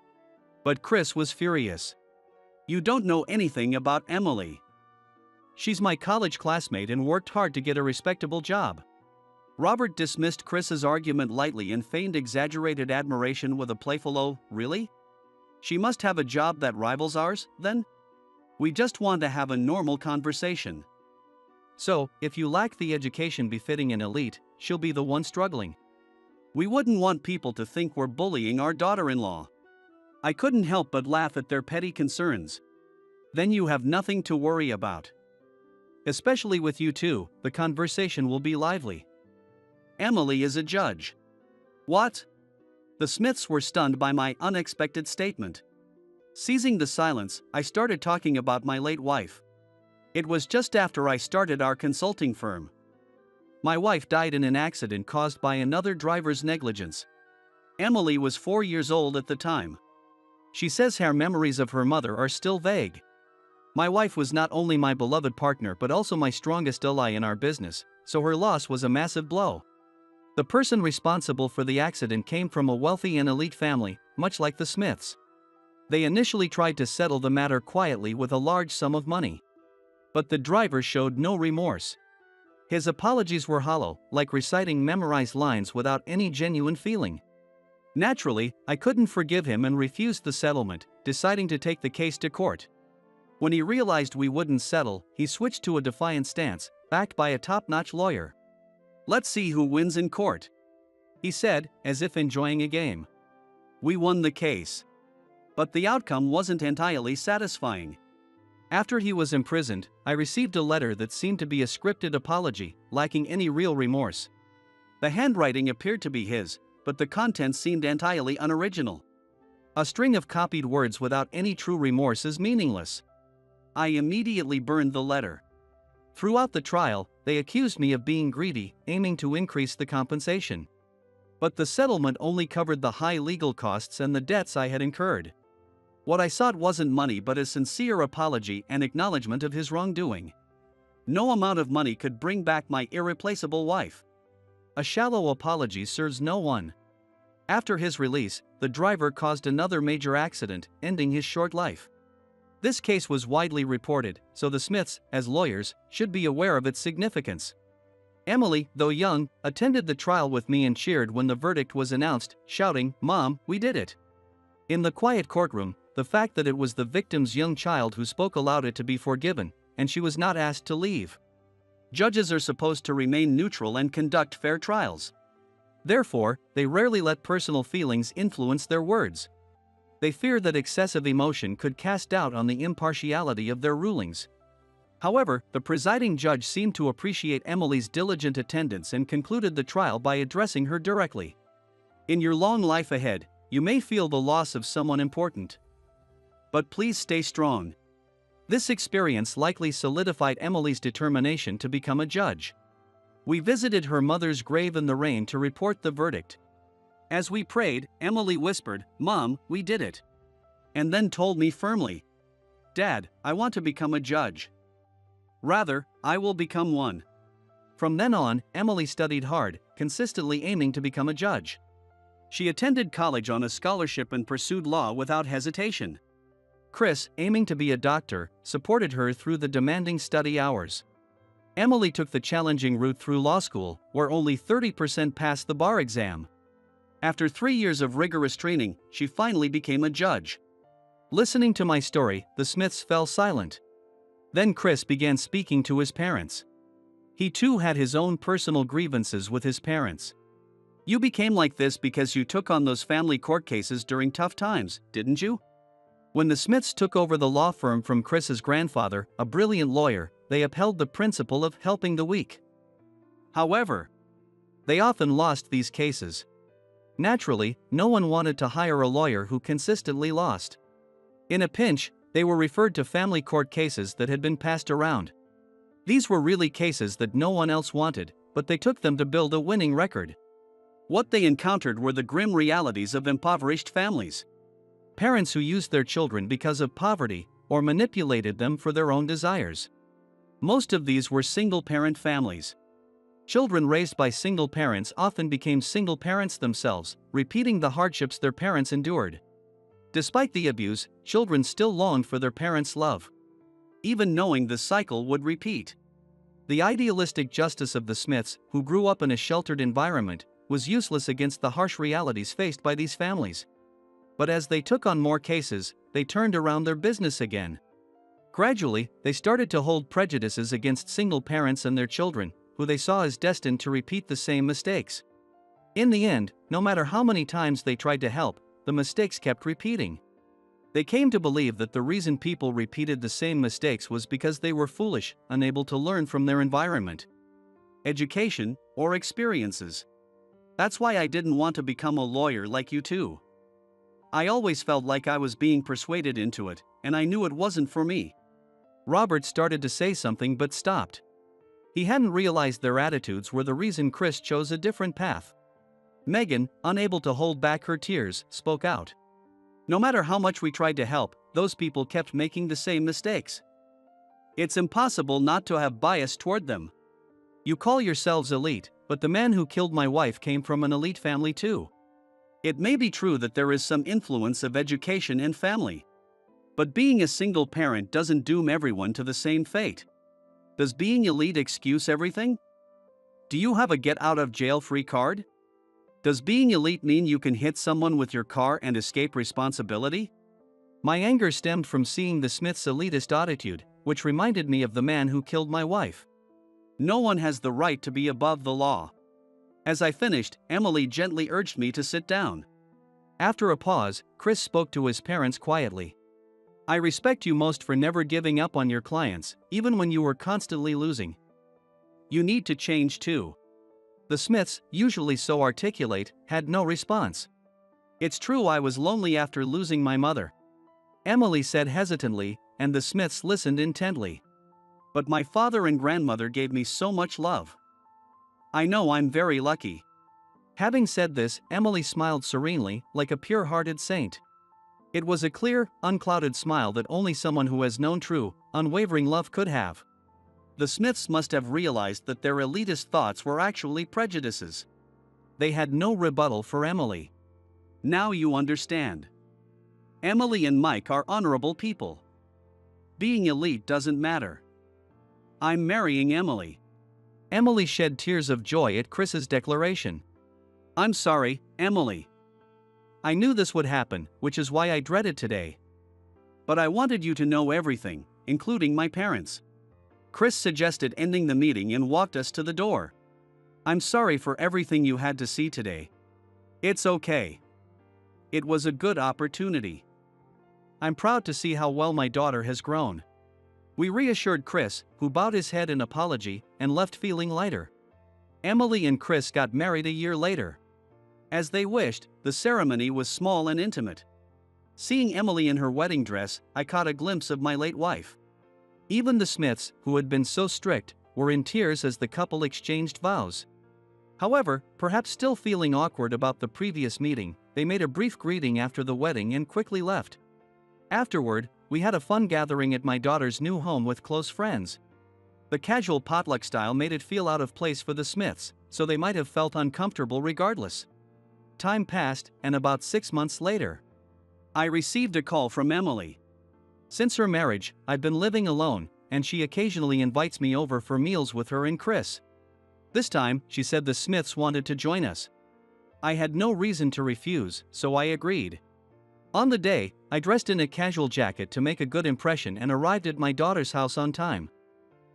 But Chris was furious. You don't know anything about Emily. She's my college classmate and worked hard to get a respectable job. Robert dismissed Chris's argument lightly and feigned exaggerated admiration with a playful "Oh, really? She must have a job that rivals ours, then? We just want to have a normal conversation. So, if you lack the education befitting an elite, she'll be the one struggling. We wouldn't want people to think we're bullying our daughter-in-law." I couldn't help but laugh at their petty concerns. Then you have nothing to worry about. Especially with you two, the conversation will be lively. Emily is a judge. What? The Smiths were stunned by my unexpected statement. Seizing the silence, I started talking about my late wife. It was just after I started our consulting firm. My wife died in an accident caused by another driver's negligence. Emily was 4 years old at the time. She says her memories of her mother are still vague. My wife was not only my beloved partner but also my strongest ally in our business, so her loss was a massive blow. The person responsible for the accident came from a wealthy and elite family, much like the Smiths. They initially tried to settle the matter quietly with a large sum of money. But the driver showed no remorse. His apologies were hollow, like reciting memorized lines without any genuine feeling. Naturally, I couldn't forgive him and refused the settlement, deciding to take the case to court. When he realized we wouldn't settle, he switched to a defiant stance, backed by a top-notch lawyer. "Let's see who wins in court," he said, as if enjoying a game. We won the case. But the outcome wasn't entirely satisfying. After he was imprisoned, I received a letter that seemed to be a scripted apology, lacking any real remorse. The handwriting appeared to be his, but the content seemed entirely unoriginal. A string of copied words without any true remorse is meaningless. I immediately burned the letter. Throughout the trial, they accused me of being greedy, aiming to increase the compensation. But the settlement only covered the high legal costs and the debts I had incurred. What I sought wasn't money but a sincere apology and acknowledgement of his wrongdoing. No amount of money could bring back my irreplaceable wife. A shallow apology serves no one. After his release, the driver caused another major accident, ending his short life. This case was widely reported, so the Smiths, as lawyers, should be aware of its significance. Emily, though young, attended the trial with me and cheered when the verdict was announced, shouting, "Mom, we did it!" In the quiet courtroom, the fact that it was the victim's young child who spoke allowed it to be forgiven, and she was not asked to leave. Judges are supposed to remain neutral and conduct fair trials. Therefore, they rarely let personal feelings influence their words. They fear that excessive emotion could cast doubt on the impartiality of their rulings. However, the presiding judge seemed to appreciate Emily's diligent attendance and concluded the trial by addressing her directly. In your long life ahead, you may feel the loss of someone important. But please stay strong. This experience likely solidified Emily's determination to become a judge. We visited her mother's grave in the rain to report the verdict. As we prayed, Emily whispered, "Mom, we did it." And then told me firmly, "Dad, I want to become a judge. Rather, I will become one." From then on, Emily studied hard, consistently aiming to become a judge. She attended college on a scholarship and pursued law without hesitation. Chris, aiming to be a doctor, supported her through the demanding study hours. Emily took the challenging route through law school, where only 30% passed the bar exam. After 3 years of rigorous training, she finally became a judge. Listening to my story, the Smiths fell silent. Then Chris began speaking to his parents. He too had his own personal grievances with his parents. "You became like this because you took on those family court cases during tough times, didn't you?" When the Smiths took over the law firm from Chris's grandfather, a brilliant lawyer, they upheld the principle of helping the weak. However, they often lost these cases. Naturally, no one wanted to hire a lawyer who consistently lost. In a pinch, they were referred to family court cases that had been passed around. These were really cases that no one else wanted, but they took them to build a winning record. What they encountered were the grim realities of impoverished families. Parents who used their children because of poverty, or manipulated them for their own desires. Most of these were single-parent families. Children raised by single parents often became single parents themselves, repeating the hardships their parents endured. Despite the abuse, children still longed for their parents' love, even knowing the cycle would repeat. The idealistic justice of the Smiths, who grew up in a sheltered environment, was useless against the harsh realities faced by these families. But as they took on more cases, they turned around their business again. Gradually, they started to hold prejudices against single parents and their children, who they saw as destined to repeat the same mistakes. In the end, no matter how many times they tried to help, the mistakes kept repeating. They came to believe that the reason people repeated the same mistakes was because they were foolish, unable to learn from their environment, education, or experiences. That's why I didn't want to become a lawyer like you two. I always felt like I was being persuaded into it, and I knew it wasn't for me. Robert started to say something but stopped. He hadn't realized their attitudes were the reason Chris chose a different path. Megan, unable to hold back her tears, spoke out. "No matter how much we tried to help, those people kept making the same mistakes. It's impossible not to have bias toward them. You call yourselves elite, but the man who killed my wife came from an elite family too. It may be true that there is some influence of education and family. But being a single parent doesn't doom everyone to the same fate. Does being elite excuse everything? Do you have a get-out-of-jail-free card? Does being elite mean you can hit someone with your car and escape responsibility?" My anger stemmed from seeing the Smiths' elitist attitude, which reminded me of the man who killed my wife. No one has the right to be above the law. As I finished, Emily gently urged me to sit down. After a pause, Chris spoke to his parents quietly. "I respect you most for never giving up on your clients, even when you were constantly losing. You need to change too." The Smiths, usually so articulate, had no response. "It's true I was lonely after losing my mother," Emily said hesitantly, and the Smiths listened intently. But my father and grandmother gave me so much love. I know I'm very lucky. Having said this, Emily smiled serenely, like a pure-hearted saint. It was a clear, unclouded smile that only someone who has known true, unwavering love could have. The Smiths must have realized that their elitist thoughts were actually prejudices. They had no rebuttal for Emily. Now you understand. Emily and Mike are honorable people. Being elite doesn't matter. I'm marrying Emily. Emily shed tears of joy at Chris's declaration. I'm sorry, Emily. I knew this would happen, which is why I dreaded today. But I wanted you to know everything, including my parents. Chris suggested ending the meeting and walked us to the door. I'm sorry for everything you had to see today. It's okay. It was a good opportunity. I'm proud to see how well my daughter has grown. We reassured Chris, who bowed his head in apology and left feeling lighter. Emily and Chris got married a year later. As they wished, the ceremony was small and intimate. Seeing Emily in her wedding dress, I caught a glimpse of my late wife. Even the Smiths, who had been so strict, were in tears as the couple exchanged vows. However, perhaps still feeling awkward about the previous meeting, they made a brief greeting after the wedding and quickly left. Afterward, we had a fun gathering at my daughter's new home with close friends. The casual potluck style made it feel out of place for the Smiths, so they might have felt uncomfortable regardless. Time passed, and about 6 months later, I received a call from Emily. Since her marriage, I've been living alone, and she occasionally invites me over for meals with her and Chris. This time, she said the Smiths wanted to join us. I had no reason to refuse, so I agreed. On the day, I dressed in a casual jacket to make a good impression and arrived at my daughter's house on time.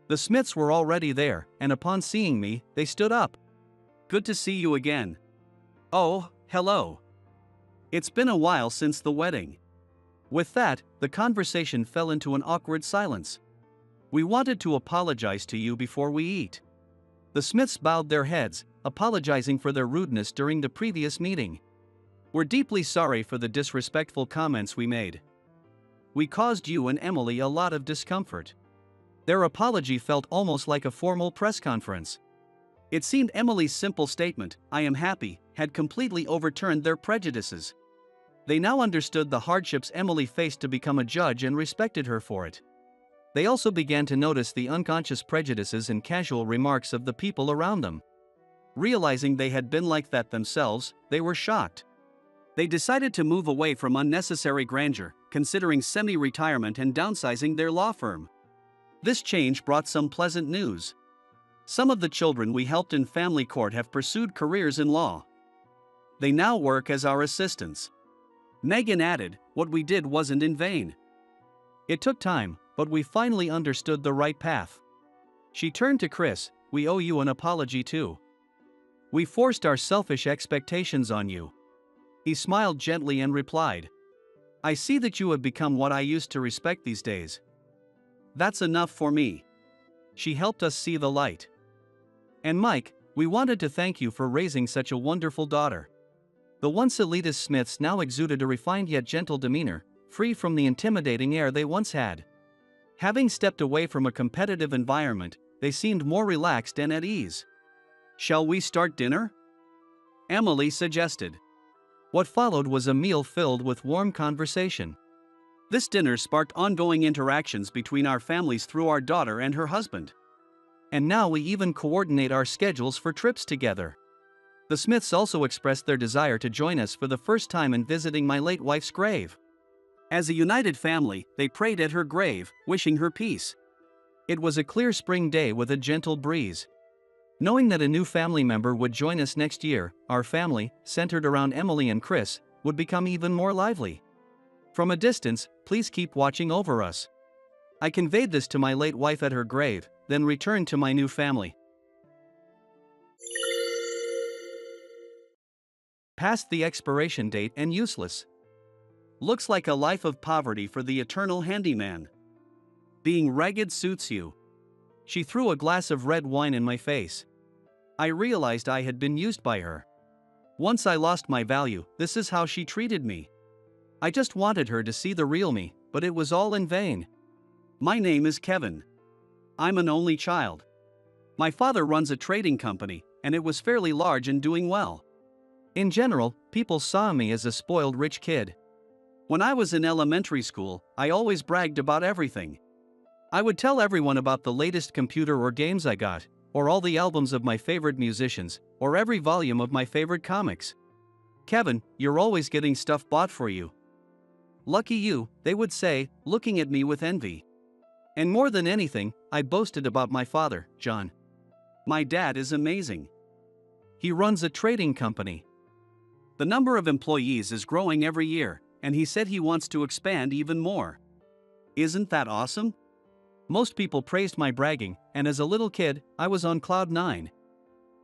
The Smiths were already there, and upon seeing me, they stood up. Good to see you again. Oh, hello. It's been a while since the wedding. With that, the conversation fell into an awkward silence. We wanted to apologize to you before we eat. The Smiths bowed their heads, apologizing for their rudeness during the previous meeting. We're deeply sorry for the disrespectful comments we made. We caused you and Emily a lot of discomfort. Their apology felt almost like a formal press conference. It seemed Emily's simple statement, "I am happy," had completely overturned their prejudices. They now understood the hardships Emily faced to become a judge and respected her for it. They also began to notice the unconscious prejudices and casual remarks of the people around them. Realizing they had been like that themselves, they were shocked. They decided to move away from unnecessary grandeur, considering semi-retirement and downsizing their law firm. This change brought some pleasant news. Some of the children we helped in family court have pursued careers in law. They now work as our assistants. Megan added, "What we did wasn't in vain. It took time, but we finally understood the right path." She turned to Chris, "We owe you an apology too. We forced our selfish expectations on you." He smiled gently and replied, "I see that you have become what I used to respect these days. That's enough for me." She helped us see the light. "And Mike, we wanted to thank you for raising such a wonderful daughter." The once elitist Smiths now exuded a refined yet gentle demeanor, free from the intimidating air they once had. Having stepped away from a competitive environment, they seemed more relaxed and at ease. "Shall we start dinner?" Emily suggested. What followed was a meal filled with warm conversation. This dinner sparked ongoing interactions between our families through our daughter and her husband. And now we even coordinate our schedules for trips together. The Smiths also expressed their desire to join us for the first time in visiting my late wife's grave. As a united family, they prayed at her grave, wishing her peace. It was a clear spring day with a gentle breeze. Knowing that a new family member would join us next year, our family, centered around Emily and Chris, would become even more lively. From a distance, please keep watching over us. I conveyed this to my late wife at her grave, then returned to my new family. Past the expiration date and useless. Looks like a life of poverty for the eternal handyman. Being ragged suits you. She threw a glass of red wine in my face. I realized I had been used by her. Once I lost my value, this is how she treated me. I just wanted her to see the real me, but it was all in vain. My name is Kevin. I'm an only child. My father runs a trading company, and it was fairly large and doing well. In general, people saw me as a spoiled rich kid. When I was in elementary school, I always bragged about everything. I would tell everyone about the latest computer or games I got, or all the albums of my favorite musicians, or every volume of my favorite comics. Kevin, you're always getting stuff bought for you. Lucky you, they would say, looking at me with envy. And more than anything, I boasted about my father, John. My dad is amazing. He runs a trading company. The number of employees is growing every year, and he said he wants to expand even more. Isn't that awesome? Most people praised my bragging, and as a little kid, I was on cloud 9.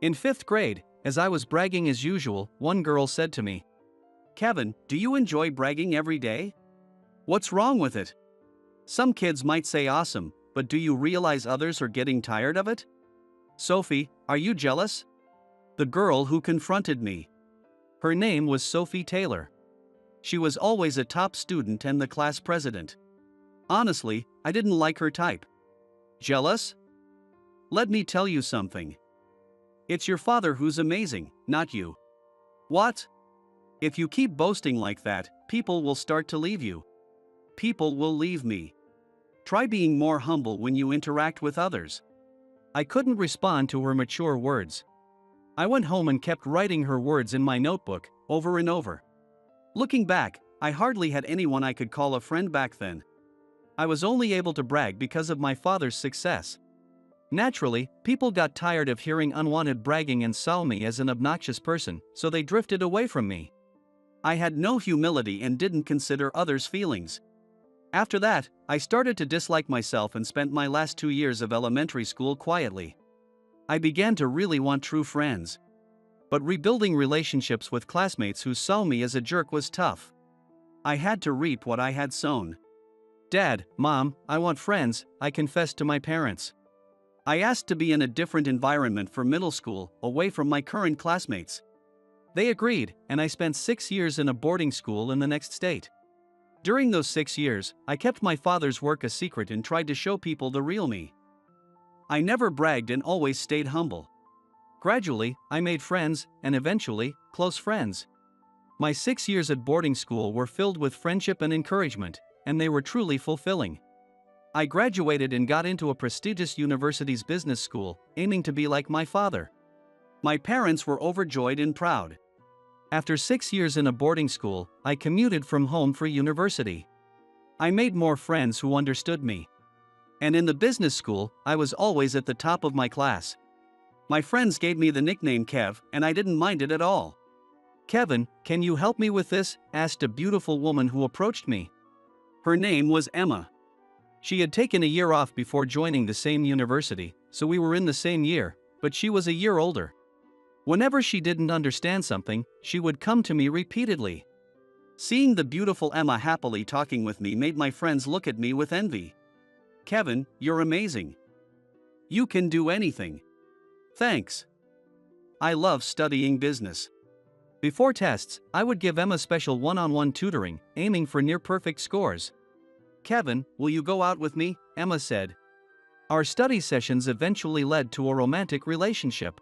In 5th grade, as I was bragging as usual, one girl said to me, "Kevin, do you enjoy bragging every day? What's wrong with it? Some kids might say awesome, but do you realize others are getting tired of it? Sophie, are you jealous?" The girl who confronted me. Her name was Sophie Taylor. She was always a top student and the class president. Honestly, I didn't like her type. Jealous? Let me tell you something. It's your father who's amazing, not you. What? If you keep boasting like that, people will start to leave you. People will leave me. Try being more humble when you interact with others. I couldn't respond to her mature words. I went home and kept writing her words in my notebook, over and over. Looking back, I hardly had anyone I could call a friend back then. I was only able to brag because of my father's success. Naturally, people got tired of hearing unwanted bragging and saw me as an obnoxious person, so they drifted away from me. I had no humility and didn't consider others' feelings. After that, I started to dislike myself and spent my last 2 years of elementary school quietly. I began to really want true friends. But rebuilding relationships with classmates who saw me as a jerk was tough. I had to reap what I had sown. "Dad, Mom, I want friends," I confessed to my parents. I asked to be in a different environment for middle school, away from my current classmates. They agreed, and I spent 6 years in a boarding school in the next state. During those 6 years, I kept my father's work a secret and tried to show people the real me. I never bragged and always stayed humble. Gradually, I made friends, and eventually, close friends. My 6 years at boarding school were filled with friendship and encouragement, and they were truly fulfilling. I graduated and got into a prestigious university's business school, aiming to be like my father. My parents were overjoyed and proud. After 6 years in a boarding school, I commuted from home for university. I made more friends who understood me. And in the business school, I was always at the top of my class. My friends gave me the nickname Kev, and I didn't mind it at all. "Kevin, can you help me with this?" asked a beautiful woman who approached me. Her name was Emma. She had taken a year off before joining the same university, so we were in the same year, but she was a year older. Whenever she didn't understand something, she would come to me repeatedly. Seeing the beautiful Emma happily talking with me made my friends look at me with envy. "Kevin, you're amazing. You can do anything." Thanks. I love studying business. Before tests, I would give Emma special one-on-one tutoring, aiming for near-perfect scores. "Kevin, will you go out with me?" Emma said. Our study sessions eventually led to a romantic relationship.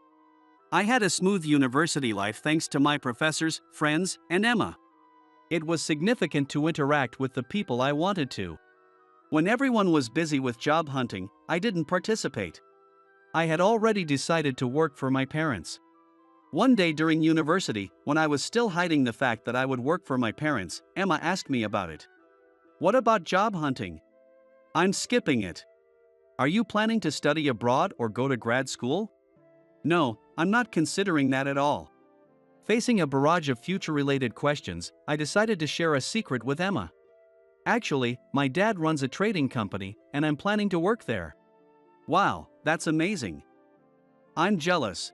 I had a smooth university life thanks to my professors, friends, and Emma. It was significant to interact with the people I wanted to. When everyone was busy with job hunting, I didn't participate. I had already decided to work for my parents. One day during university, when I was still hiding the fact that I would work for my parents, Emma asked me about it. "What about job hunting?" "I'm skipping it." "Are you planning to study abroad or go to grad school?" "No, I'm not considering that at all." Facing a barrage of future-related questions, I decided to share a secret with Emma. "Actually, my dad runs a trading company, and I'm planning to work there." "Wow, that's amazing." "I'm jealous.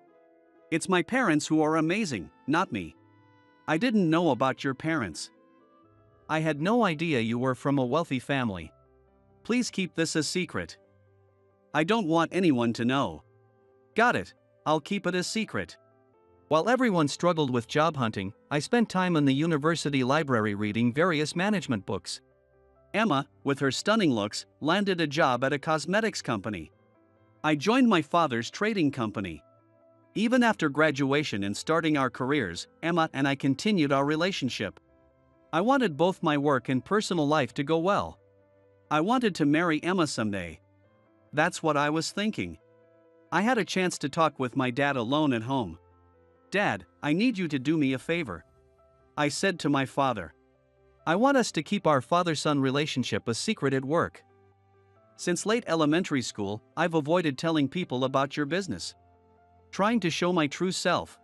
It's my parents who are amazing, not me." "I didn't know about your parents." "I had no idea you were from a wealthy family. Please keep this a secret." "I don't want anyone to know." "Got it, I'll keep it a secret." While everyone struggled with job hunting, I spent time in the university library reading various management books. Emma, with her stunning looks, landed a job at a cosmetics company. I joined my father's trading company. Even after graduation and starting our careers, Emma and I continued our relationship. I wanted both my work and personal life to go well. I wanted to marry Emma someday. That's what I was thinking. I had a chance to talk with my dad alone at home. "Dad, I need you to do me a favor," I said to my father. "I want us to keep our father-son relationship a secret at work. Since late elementary school, I've avoided telling people about your business. Trying to show my true self.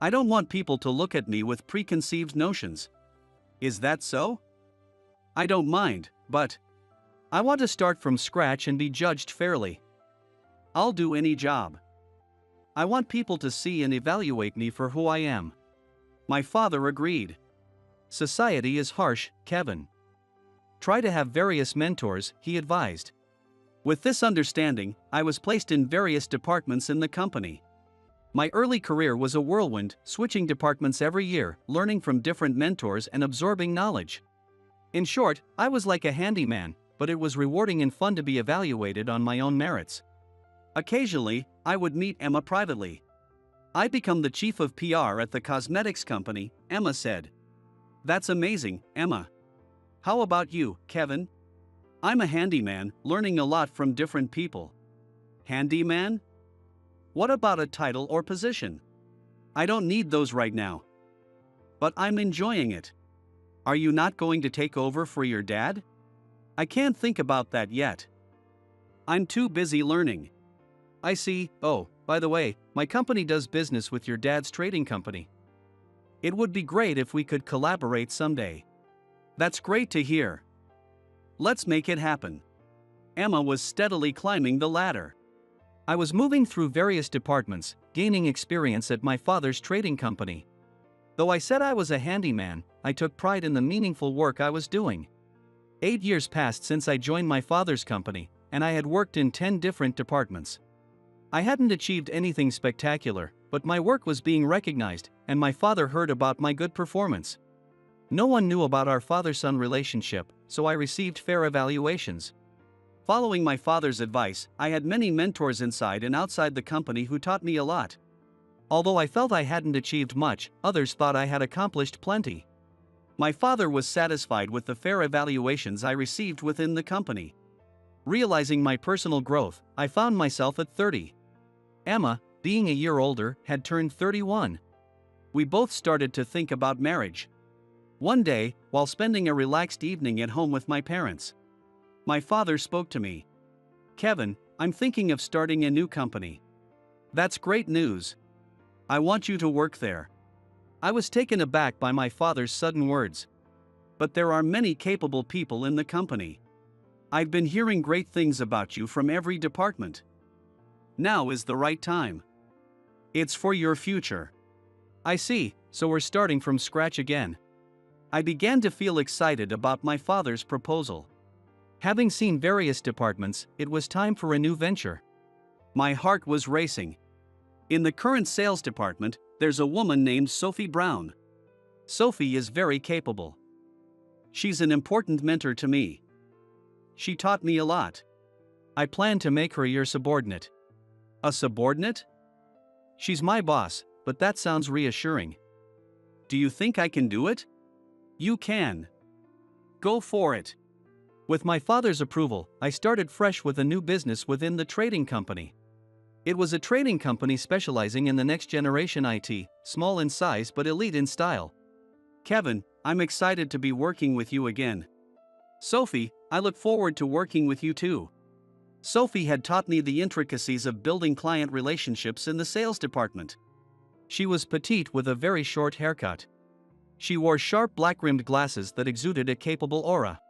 I don't want people to look at me with preconceived notions. Is that so?" "I don't mind, but I want to start from scratch and be judged fairly. I'll do any job. I want people to see and evaluate me for who I am." My father agreed. "Society is harsh, Kevin. Try to have various mentors," he advised. With this understanding, I was placed in various departments in the company. My early career was a whirlwind, switching departments every year, learning from different mentors and absorbing knowledge. In short, I was like a handyman, but it was rewarding and fun to be evaluated on my own merits. Occasionally, I would meet Emma privately. "I become the chief of PR at the cosmetics company," Emma said. "That's amazing, Emma. How about you, Kevin?" "I'm a handyman, learning a lot from different people." "Handyman? What about a title or position?" "I don't need those right now. But I'm enjoying it." "Are you not going to take over for your dad?" "I can't think about that yet. I'm too busy learning." "I see. Oh, by the way, my company does business with your dad's trading company. It would be great if we could collaborate someday." "That's great to hear. Let's make it happen." Emma was steadily climbing the ladder. I was moving through various departments, gaining experience at my father's trading company. Though I said I was a handyman, I took pride in the meaningful work I was doing. 8 years passed since I joined my father's company, and I had worked in 10 different departments. I hadn't achieved anything spectacular, but my work was being recognized, and my father heard about my good performance. No one knew about our father-son relationship, so I received fair evaluations. Following my father's advice, I had many mentors inside and outside the company who taught me a lot. Although I felt I hadn't achieved much, others thought I had accomplished plenty. My father was satisfied with the fair evaluations I received within the company. Realizing my personal growth, I found myself at 30. Emma, being a year older, had turned 31. We both started to think about marriage. One day, while spending a relaxed evening at home with my parents, my father spoke to me. "Kevin, I'm thinking of starting a new company." "That's great news. I want you to work there." I was taken aback by my father's sudden words. "But there are many capable people in the company. I've been hearing great things about you from every department. Now is the right time. It's for your future." "I see, so we're starting from scratch again." I began to feel excited about my father's proposal. Having seen various departments, it was time for a new venture. My heart was racing. In the current sales department, there's a woman named Sophie Brown. Sophie is very capable. She's an important mentor to me. She taught me a lot. I plan to make her your subordinate." "A subordinate?" "She's my boss, but that sounds reassuring." "Do you think I can do it?" "You can. Go for it." With my father's approval, I started fresh with a new business within the trading company. It was a trading company specializing in the next generation IT, small in size but elite in style. "Kevin, I'm excited to be working with you again." "Sophie, I look forward to working with you too." Sophie had taught me the intricacies of building client relationships in the sales department. She was petite with a very short haircut. She wore sharp black-rimmed glasses that exuded a capable aura.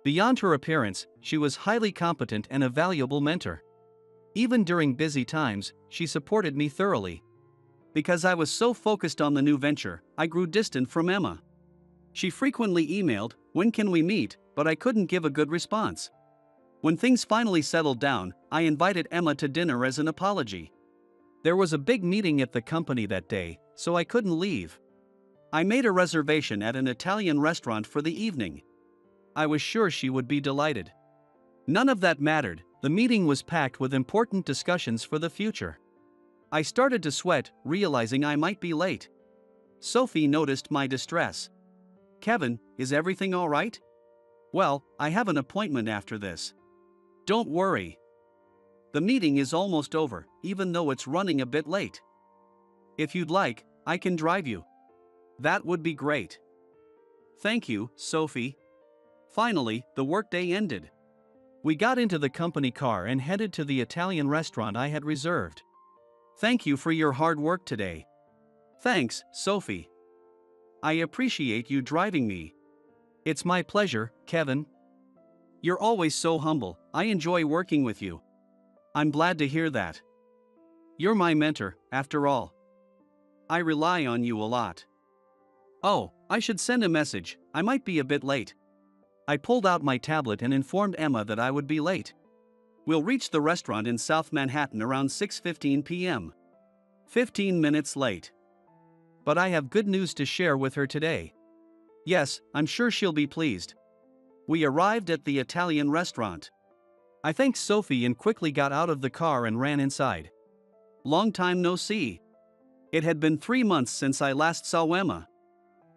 Beyond her appearance, she was highly competent and a valuable mentor. Even during busy times, she supported me thoroughly. Because I was so focused on the new venture, I grew distant from Emma. She frequently emailed, "When can we meet?" but I couldn't give a good response. When things finally settled down, I invited Emma to dinner as an apology. There was a big meeting at the company that day, so I couldn't leave. I made a reservation at an Italian restaurant for the evening. I was sure she would be delighted. None of that mattered, The meeting was packed with important discussions for the future. I started to sweat, realizing I might be late. Sophie noticed my distress. "Kevin, is everything all right?" "Well, I have an appointment after this." "Don't worry. The meeting is almost over, even though it's running a bit late. If you'd like, I can drive you." "That would be great." "Thank you, Sophie." Finally, the workday ended. We got into the company car and headed to the Italian restaurant I had reserved. "Thank you for your hard work today." "Thanks, Sophie. I appreciate you driving me." "It's my pleasure, Kevin. You're always so humble. I enjoy working with you." "I'm glad to hear that. You're my mentor, after all. I rely on you a lot." "Oh, I should send a message. I might be a bit late." I pulled out my tablet and informed Emma that I would be late. "We'll reach the restaurant in South Manhattan around 6:15 p.m. 15 minutes late. But I have good news to share with her today." "Yes, I'm sure she'll be pleased." We arrived at the Italian restaurant. I thanked Sophie and quickly got out of the car and ran inside. "Long time no see." It had been 3 months since I last saw Emma.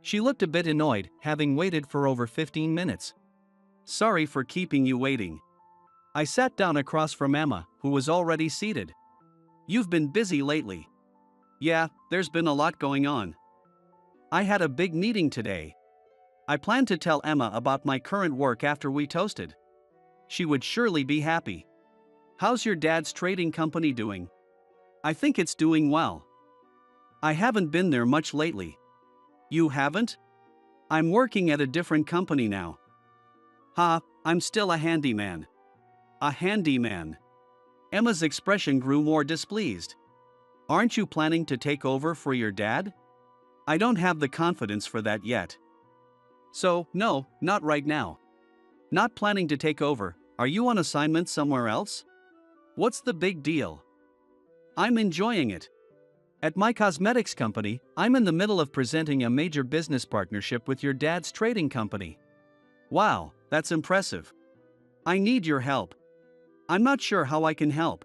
She looked a bit annoyed, having waited for over 15 minutes. "Sorry for keeping you waiting." I sat down across from Emma, who was already seated. "You've been busy lately." "Yeah, there's been a lot going on. I had a big meeting today." I planned to tell Emma about my current work after we toasted. She would surely be happy. "How's your dad's trading company doing?" "I think it's doing well. I haven't been there much lately." "You haven't?" "I'm working at a different company now." "Ha, I'm still a handyman." "A handyman." Emma's expression grew more displeased. "Aren't you planning to take over for your dad?" "I don't have the confidence for that yet." "So, no, not right now." "Not planning to take over. Are you on assignment somewhere else?" "What's the big deal?" "I'm enjoying it. At my cosmetics company, I'm in the middle of presenting a major business partnership with your dad's trading company." "Wow, that's impressive. I need your help." "I'm not sure how I can help."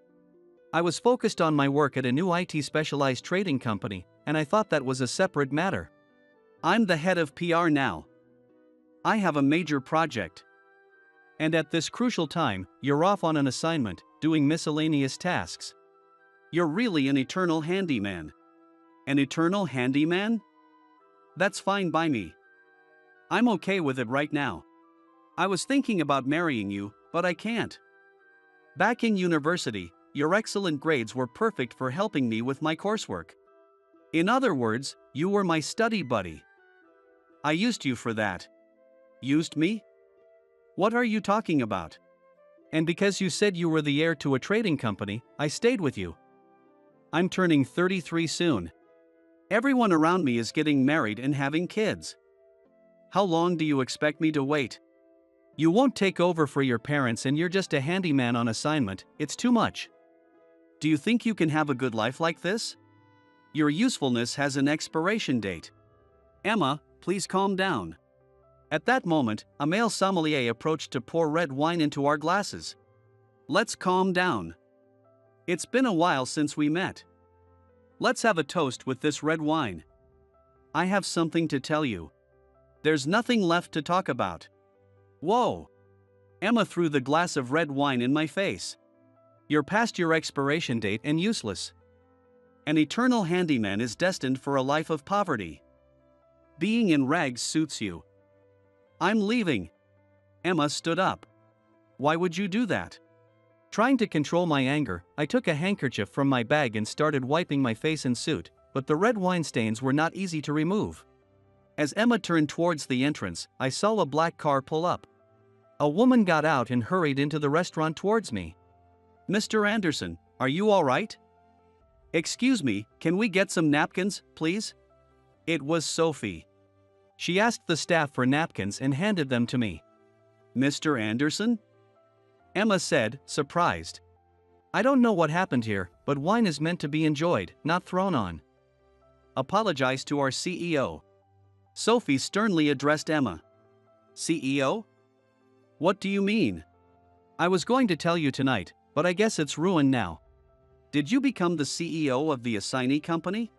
I was focused on my work at a new IT specialized trading company, and I thought that was a separate matter. "I'm the head of PR now. I have a major project. And at this crucial time, you're off on an assignment, doing miscellaneous tasks. You're really an eternal handyman." "An eternal handyman?" "That's fine by me. I'm okay with it right now. I was thinking about marrying you, but I can't. Back in university, your excellent grades were perfect for helping me with my coursework. In other words, you were my study buddy. I used you for that." "Used me? What are you talking about?" "And because you said you were the heir to a trading company, I stayed with you. I'm turning 33 soon. Everyone around me is getting married and having kids. How long do you expect me to wait? You won't take over for your parents and you're just a handyman on assignment. It's too much. Do you think you can have a good life like this? Your usefulness has an expiration date." "Emma, please calm down." At that moment, a male sommelier approached to pour red wine into our glasses. "Let's calm down. It's been a while since we met. Let's have a toast with this red wine. I have something to tell you. There's nothing left to talk about." "Whoa!" Emma threw the glass of red wine in my face. "You're past your expiration date and useless. An eternal handyman is destined for a life of poverty. Being in rags suits you." "I'm leaving." Emma stood up. "Why would you do that?" Trying to control my anger, I took a handkerchief from my bag and started wiping my face and suit, but the red wine stains were not easy to remove. As Emma turned towards the entrance, I saw a black car pull up. A woman got out and hurried into the restaurant towards me. "Mr. Anderson, are you all right?" "Excuse me, can we get some napkins, please?" It was Sophie. She asked the staff for napkins and handed them to me. "Mr. Anderson?" Emma said, surprised. "I don't know what happened here, but wine is meant to be enjoyed, not thrown on. Apologize to our CEO." Sophie sternly addressed Emma. "CEO? What do you mean?" I was going to tell you tonight, but I guess it's ruined now. Did you become the CEO of the assignee company?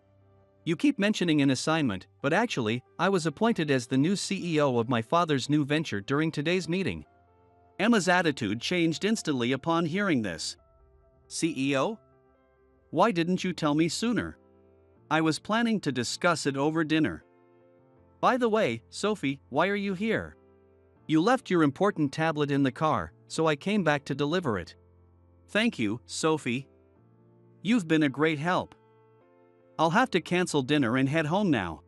You keep mentioning an assignment, but actually, I was appointed as the new CEO of my father's new venture during today's meeting. Emma's attitude changed instantly upon hearing this. CEO? Why didn't you tell me sooner? I was planning to discuss it over dinner. By the way, Sophie, why are you here? You left your important tablet in the car, so I came back to deliver it. Thank you, Sophie. You've been a great help. I'll have to cancel dinner and head home now.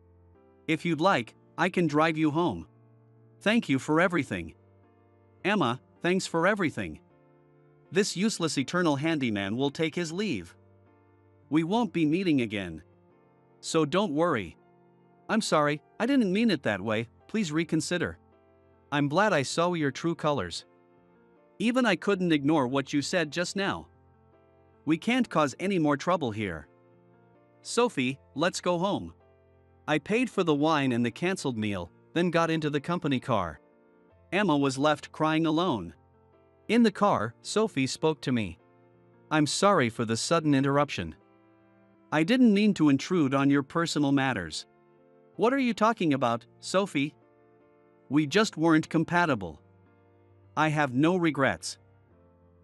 If you'd like, I can drive you home. Thank you for everything. Emma, thanks for everything. This useless eternal handyman will take his leave. We won't be meeting again. So don't worry. I'm sorry, I didn't mean it that way, please reconsider. I'm glad I saw your true colors. Even I couldn't ignore what you said just now. We can't cause any more trouble here. Sophie, let's go home. I paid for the wine and the cancelled meal, then got into the company car. Emma was left crying alone. In the car, Sophie spoke to me. I'm sorry for the sudden interruption. I didn't mean to intrude on your personal matters. What are you talking about, Sophie? We just weren't compatible. I have no regrets.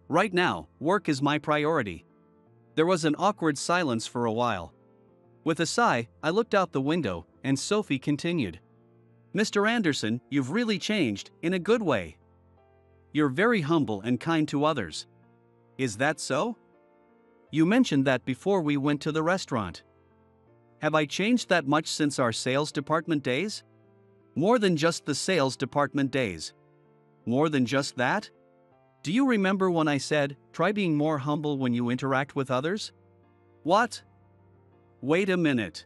Right now, work is my priority. There was an awkward silence for a while. With a sigh, I looked out the window, and Sophie continued. Mr. Anderson, you've really changed, in a good way. You're very humble and kind to others. Is that so? You mentioned that before we went to the restaurant. Have I changed that much since our sales department days? More than just the sales department days. More than just that? Do you remember when I said, try being more humble when you interact with others? What? Wait a minute.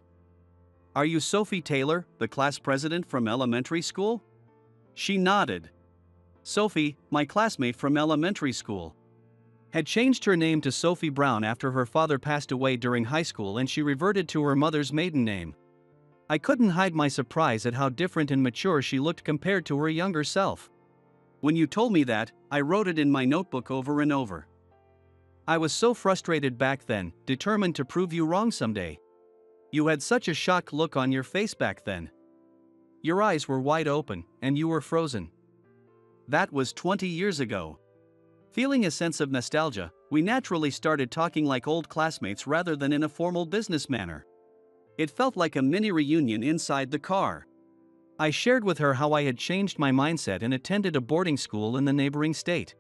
Are you Sophie Taylor, the class president from elementary school? She nodded. Sophie, my classmate from elementary school. Had changed her name to Sophie Brown after her father passed away during high school and she reverted to her mother's maiden name. I couldn't hide my surprise at how different and mature she looked compared to her younger self. When you told me that, I wrote it in my notebook over and over. I was so frustrated back then, determined to prove you wrong someday. You had such a shocked look on your face back then. Your eyes were wide open, and you were frozen. That was 20 years ago. Feeling a sense of nostalgia, we naturally started talking like old classmates rather than in a formal business manner. It felt like a mini reunion inside the car. I shared with her how I had changed my mindset and attended a boarding school in the neighboring state.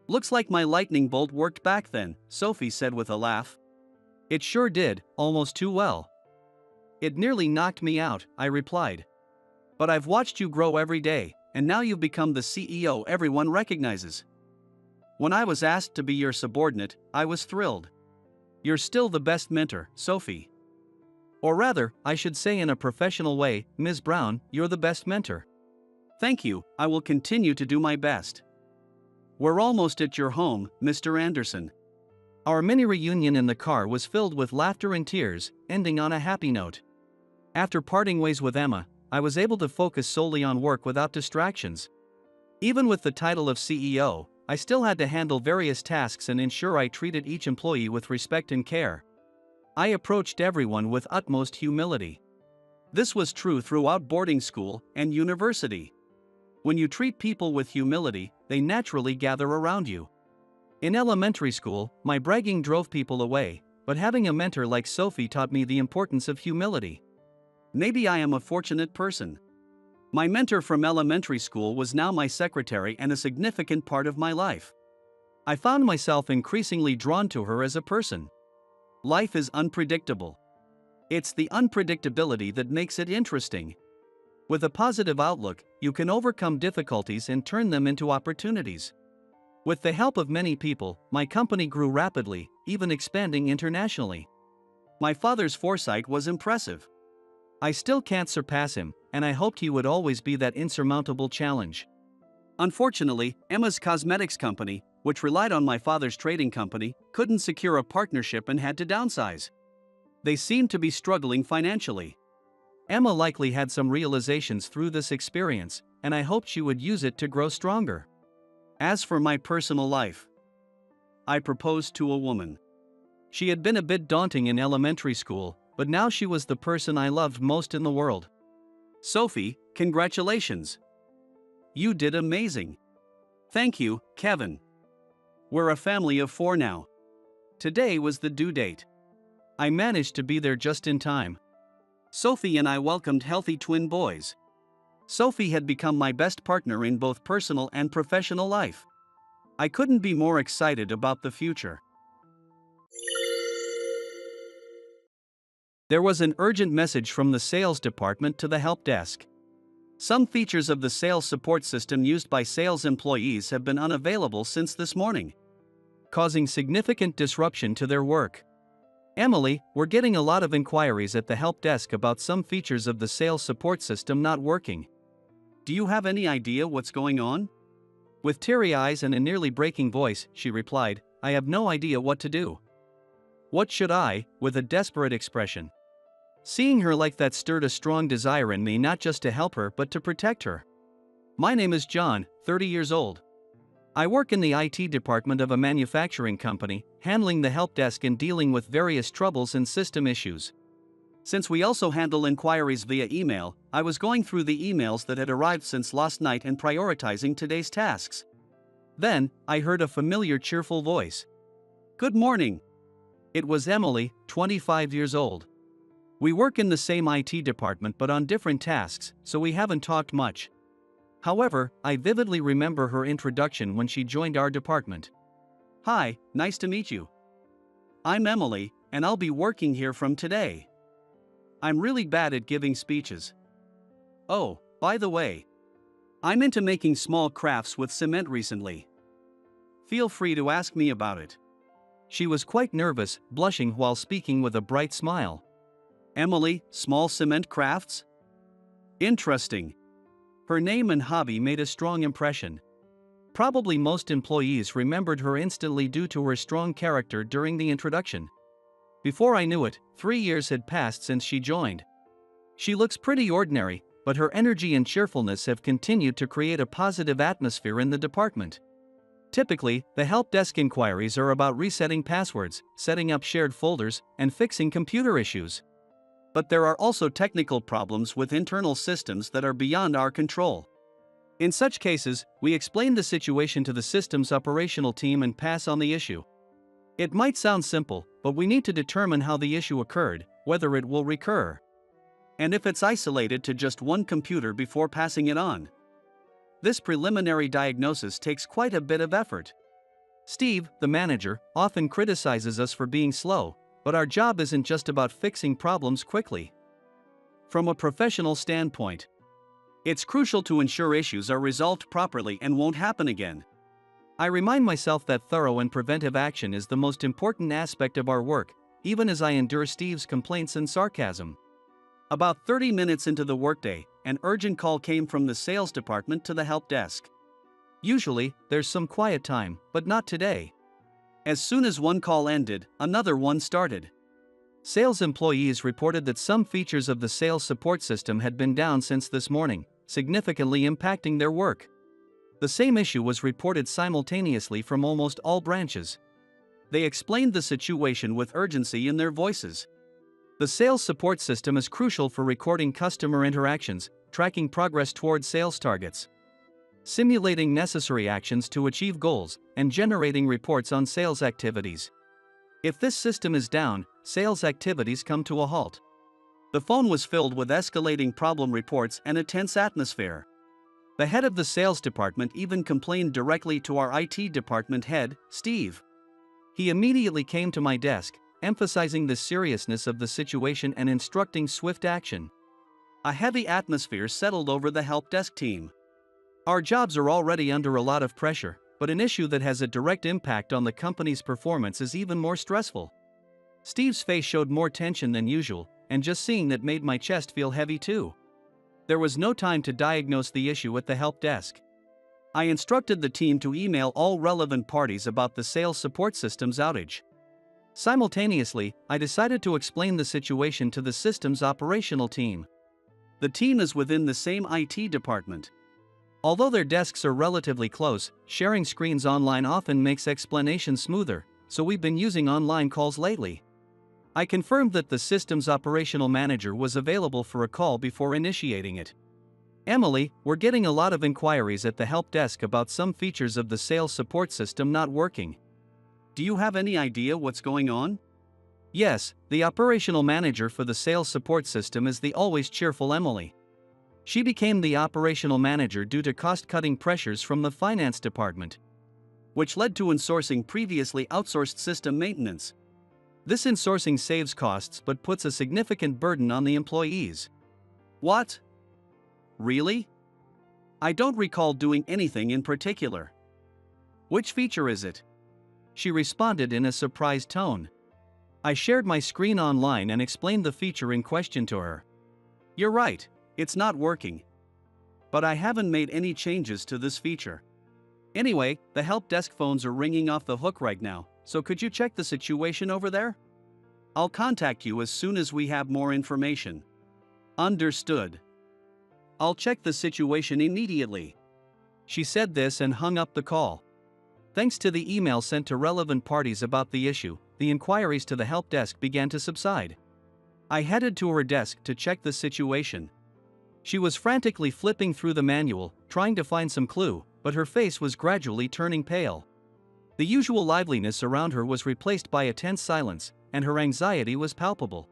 Looks like my lightning bolt worked back then, Sophie said with a laugh. It sure did, almost too well. It nearly knocked me out, I replied. But I've watched you grow every day, and now you've become the CEO everyone recognizes. When I was asked to be your subordinate, I was thrilled. You're still the best mentor, Sophie. Or rather, I should say in a professional way, Ms. Brown, you're the best mentor. Thank you, I will continue to do my best. We're almost at your home, Mr. Anderson. Our mini reunion in the car was filled with laughter and tears, ending on a happy note. After parting ways with Emma, I was able to focus solely on work without distractions. Even with the title of CEO, I still had to handle various tasks and ensure I treated each employee with respect and care. I approached everyone with utmost humility. This was true throughout boarding school and university. When you treat people with humility, they naturally gather around you. In elementary school, my bragging drove people away, but having a mentor like Sophie taught me the importance of humility. Maybe I am a fortunate person. My mentor from elementary school was now my secretary and a significant part of my life. I found myself increasingly drawn to her as a person. Life is unpredictable. It's the unpredictability that makes it interesting. With a positive outlook, you can overcome difficulties and turn them into opportunities. With the help of many people, my company grew rapidly, even expanding internationally. My father's foresight was impressive. I still can't surpass him, and I hoped he would always be that insurmountable challenge. Unfortunately, Emma's cosmetics company, which relied on my father's trading company, couldn't secure a partnership and had to downsize. They seemed to be struggling financially. Emma likely had some realizations through this experience, and I hoped she would use it to grow stronger. As for my personal life, I proposed to a woman. She had been a bit daunting in elementary school, but now she was the person I loved most in the world. Sophie, congratulations. You did amazing. Thank you, Kevin. We're a family of 4 now. Today was the due date. I managed to be there just in time. Sophie and I welcomed healthy twin boys. Sophie had become my best partner in both personal and professional life. I couldn't be more excited about the future. There was an urgent message from the sales department to the help desk. Some features of the sales support system used by sales employees have been unavailable since this morning, causing significant disruption to their work. Emily, we're getting a lot of inquiries at the help desk about some features of the sales support system not working. Do you have any idea what's going on? With teary eyes and a nearly breaking voice, she replied, I have no idea what to do. What should I, with a desperate expression? Seeing her like that stirred a strong desire in me not just to help her but to protect her. My name is John, 30 years old. I work in the IT department of a manufacturing company, handling the help desk and dealing with various troubles and system issues. Since we also handle inquiries via email, I was going through the emails that had arrived since last night and prioritizing today's tasks. Then, I heard a familiar cheerful voice. Good morning. It was Emily, 25 years old. We work in the same IT department but on different tasks, so we haven't talked much. However, I vividly remember her introduction when she joined our department. Hi, nice to meet you. I'm Emily, and I'll be working here from today. I'm really bad at giving speeches. Oh, by the way, I'm into making small crafts with cement recently. Feel free to ask me about it. She was quite nervous, blushing while speaking with a bright smile. Emily, small cement crafts? Interesting. Her name and hobby made a strong impression. Probably most employees remembered her instantly due to her strong character during the introduction. Before I knew it, 3 years had passed since she joined. She looks pretty ordinary, but her energy and cheerfulness have continued to create a positive atmosphere in the department. Typically, the help desk inquiries are about resetting passwords, setting up shared folders, and fixing computer issues. But there are also technical problems with internal systems that are beyond our control. In such cases, we explain the situation to the system's operational team and pass on the issue. It might sound simple, but we need to determine how the issue occurred, whether it will recur, and if it's isolated to just one computer before passing it on. This preliminary diagnosis takes quite a bit of effort. Steve, the manager, often criticizes us for being slow, but our job isn't just about fixing problems quickly. From a professional standpoint, it's crucial to ensure issues are resolved properly and won't happen again. I remind myself that thorough and preventive action is the most important aspect of our work, even as I endure Steve's complaints and sarcasm. About 30 minutes into the workday, an urgent call came from the sales department to the help desk. Usually, there's some quiet time, but not today. As soon as one call ended, another one started. Sales employees reported that some features of the sales support system had been down since this morning, significantly impacting their work. The same issue was reported simultaneously from almost all branches. They explained the situation with urgency in their voices. The sales support system is crucial for recording customer interactions, tracking progress toward sales targets, simulating necessary actions to achieve goals, and generating reports on sales activities. If this system is down, sales activities come to a halt. The phone was filled with escalating problem reports and a tense atmosphere. The head of the sales department even complained directly to our IT department head, Steve. He immediately came to my desk, emphasizing the seriousness of the situation and instructing swift action. A heavy atmosphere settled over the help desk team. Our jobs are already under a lot of pressure, but an issue that has a direct impact on the company's performance is even more stressful. Steve's face showed more tension than usual, and just seeing that made my chest feel heavy too. There was no time to diagnose the issue at the help desk. I instructed the team to email all relevant parties about the sales support system's outage. Simultaneously, I decided to explain the situation to the system's operational team. The team is within the same IT department. Although their desks are relatively close, sharing screens online often makes explanations smoother, so we've been using online calls lately. I confirmed that the system's operational manager was available for a call before initiating it. Emily, we're getting a lot of inquiries at the help desk about some features of the sales support system not working. Do you have any idea what's going on? Yes, the operational manager for the sales support system is the always cheerful Emily. She became the operational manager due to cost-cutting pressures from the finance department, which led to insourcing previously outsourced system maintenance. This insourcing saves costs but puts a significant burden on the employees. What? Really? I don't recall doing anything in particular. Which feature is it? She responded in a surprised tone. I shared my screen online and explained the feature in question to her. You're right, it's not working. But I haven't made any changes to this feature. Anyway, the help desk phones are ringing off the hook right now, so could you check the situation over there? I'll contact you as soon as we have more information. Understood. I'll check the situation immediately. She said this and hung up the call. Thanks to the email sent to relevant parties about the issue, the inquiries to the help desk began to subside. I headed to her desk to check the situation. She was frantically flipping through the manual, trying to find some clue, but her face was gradually turning pale. The usual liveliness around her was replaced by a tense silence, and her anxiety was palpable.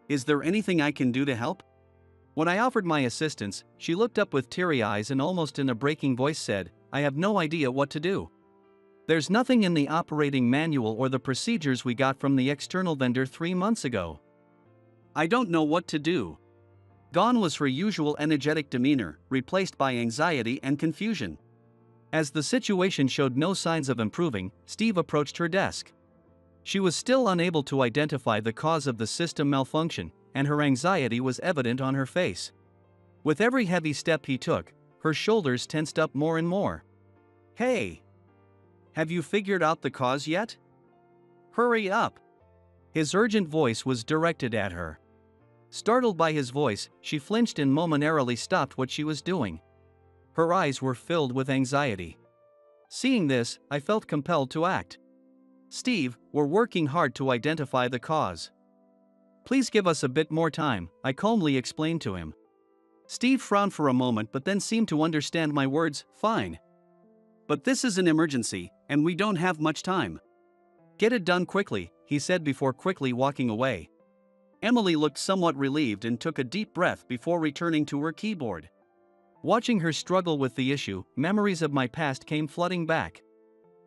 Is there anything I can do to help? When I offered my assistance, she looked up with teary eyes and almost in a breaking voice said, I have no idea what to do. There's nothing in the operating manual or the procedures we got from the external vendor 3 months ago. I don't know what to do. Gone was her usual energetic demeanor, replaced by anxiety and confusion. As the situation showed no signs of improving, Steve approached her desk. She was still unable to identify the cause of the system malfunction, and her anxiety was evident on her face. With every heavy step he took, her shoulders tensed up more and more. Hey! Have you figured out the cause yet? Hurry up! His urgent voice was directed at her. Startled by his voice, she flinched and momentarily stopped what she was doing. Her eyes were filled with anxiety. Seeing this, I felt compelled to act. Steve, we're working hard to identify the cause. Please give us a bit more time, I calmly explained to him. Steve frowned for a moment but then seemed to understand my words. Fine. But this is an emergency, and we don't have much time. Get it done quickly, he said before quickly walking away. Emily looked somewhat relieved and took a deep breath before returning to her keyboard. Watching her struggle with the issue, memories of my past came flooding back.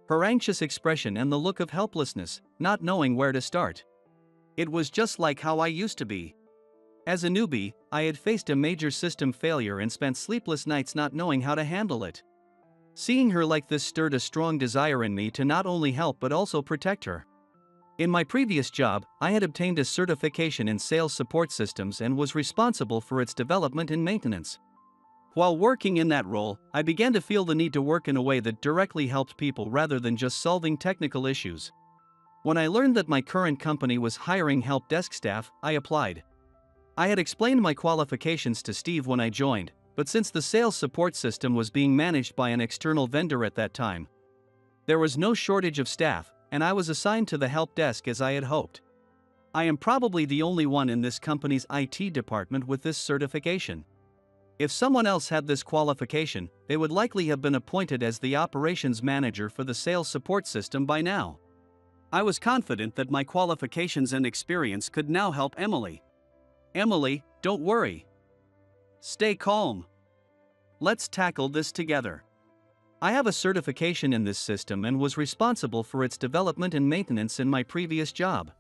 Her anxious expression and the look of helplessness, not knowing where to start. It was just like how I used to be. As a newbie, I had faced a major system failure and spent sleepless nights not knowing how to handle it. Seeing her like this stirred a strong desire in me to not only help but also protect her. In my previous job, I had obtained a certification in sales support systems and was responsible for its development and maintenance. While working in that role, I began to feel the need to work in a way that directly helped people rather than just solving technical issues. When I learned that my current company was hiring help desk staff, I applied. I had explained my qualifications to Steve when I joined, but since the sales support system was being managed by an external vendor at that time, there was no shortage of staff, and I was assigned to the help desk as I had hoped. I am probably the only one in this company's IT department with this certification. If someone else had this qualification, they would likely have been appointed as the operations manager for the sales support system by now. I was confident that my qualifications and experience could now help Emily. Emily, don't worry. Stay calm. Let's tackle this together. I have a certification in this system and was responsible for its development and maintenance in my previous job.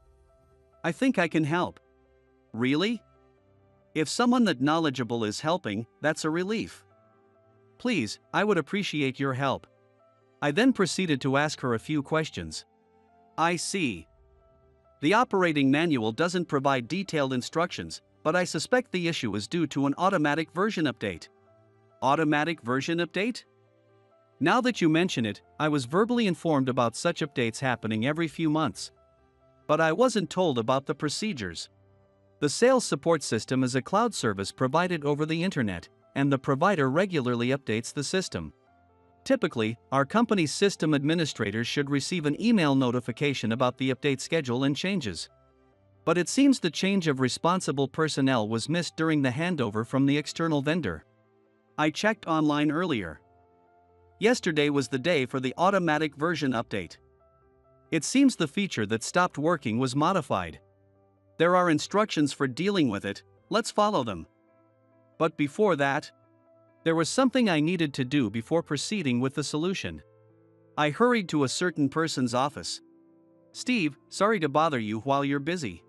I think I can help. Really? If someone that knowledgeable is helping, that's a relief. Please, I would appreciate your help. I then proceeded to ask her a few questions. I see. The operating manual doesn't provide detailed instructions, but I suspect the issue is due to an automatic version update. Automatic version update? Now that you mention it, I was verbally informed about such updates happening every few months. But I wasn't told about the procedures. The sales support system is a cloud service provided over the internet, and the provider regularly updates the system. Typically, our company's system administrators should receive an email notification about the update schedule and changes. But it seems the change of responsible personnel was missed during the handover from the external vendor. I checked online earlier. Yesterday was the day for the automatic version update. It seems the feature that stopped working was modified. There are instructions for dealing with it, let's follow them. But before that, there was something I needed to do before proceeding with the solution. I hurried to a certain person's office. "Steve, sorry to bother you while you're busy.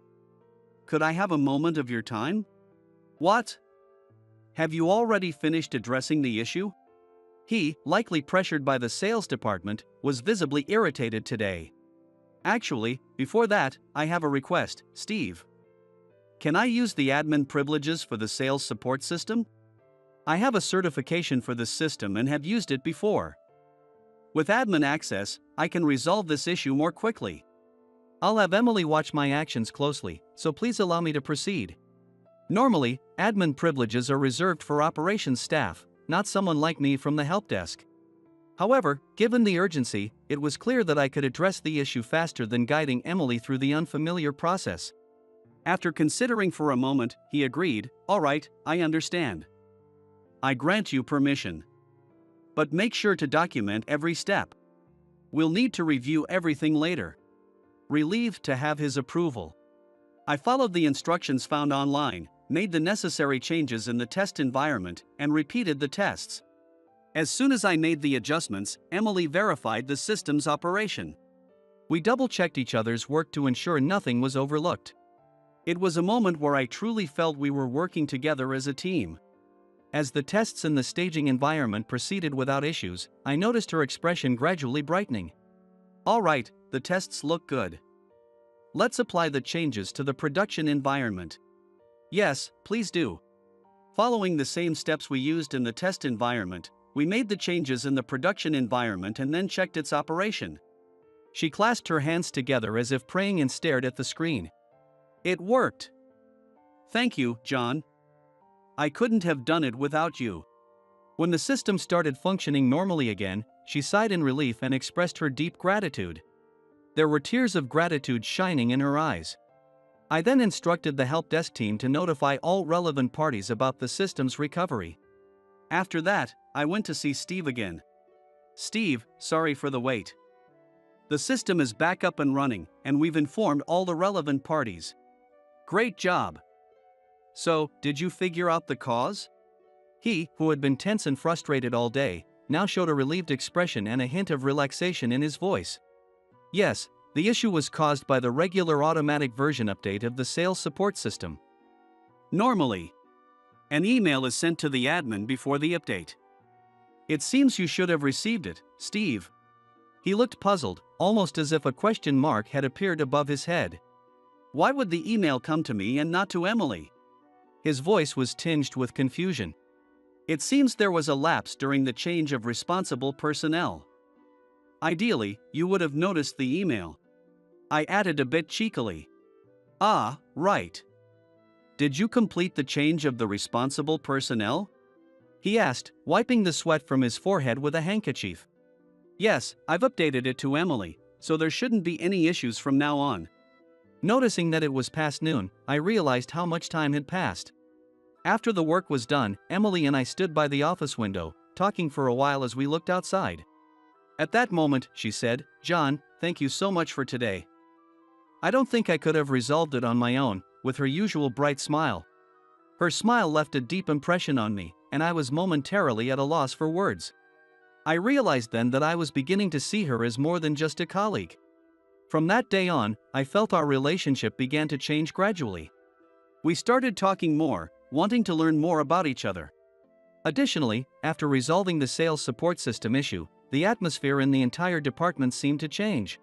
Could I have a moment of your time?" "What? Have you already finished addressing the issue?" He, likely pressured by the sales department, was visibly irritated today. "Actually, before that, I have a request, Steve. Can I use the admin privileges for the sales support system? I have a certification for this system and have used it before. With admin access, I can resolve this issue more quickly. I'll have Emily watch my actions closely, so please allow me to proceed. Normally, admin privileges are reserved for operations staff, not someone like me from the help desk. However, given the urgency, it was clear that I could address the issue faster than guiding Emily through the unfamiliar process." After considering for a moment, he agreed, "All right, I understand. I grant you permission. But make sure to document every step. We'll need to review everything later." Relieved to have his approval, I followed the instructions found online, made the necessary changes in the test environment, and repeated the tests. As soon as I made the adjustments, Emily verified the system's operation. We double-checked each other's work to ensure nothing was overlooked. It was a moment where I truly felt we were working together as a team. As the tests in the staging environment proceeded without issues, I noticed her expression gradually brightening. "All right, the tests look good. Let's apply the changes to the production environment." "Yes, please do." Following the same steps we used in the test environment, we made the changes in the production environment and then checked its operation. She clasped her hands together as if praying and stared at the screen. "It worked. Thank you, John. I couldn't have done it without you." When the system started functioning normally again, she sighed in relief and expressed her deep gratitude. There were tears of gratitude shining in her eyes. I then instructed the help desk team to notify all relevant parties about the system's recovery. After that, I went to see Steve again. "Steve, sorry for the wait. The system is back up and running, and we've informed all the relevant parties. Great job. So, did you figure out the cause?" He, who had been tense and frustrated all day, now showed a relieved expression and a hint of relaxation in his voice. "Yes, the issue was caused by the regular automatic version update of the sales support system. Normally, an email is sent to the admin before the update. It seems you should have received it, Steve." He looked puzzled, almost as if a question mark had appeared above his head. "Why would the email come to me and not to Emily?" His voice was tinged with confusion. "It seems there was a lapse during the change of responsible personnel. Ideally, you would have noticed the email." I added a bit cheekily. "Ah, right. Did you complete the change of the responsible personnel?" he asked, wiping the sweat from his forehead with a handkerchief. "Yes, I've updated it to Emily, so there shouldn't be any issues from now on." Noticing that it was past noon, I realized how much time had passed. After the work was done, Emily and I stood by the office window, talking for a while as we looked outside. At that moment, she said, "John, thank you so much for today. I don't think I could have resolved it on my own," with her usual bright smile. Her smile left a deep impression on me, and I was momentarily at a loss for words. I realized then that I was beginning to see her as more than just a colleague. From that day on, I felt our relationship began to change gradually. We started talking more, wanting to learn more about each other. Additionally, after resolving the sales support system issue, the atmosphere in the entire department seemed to change.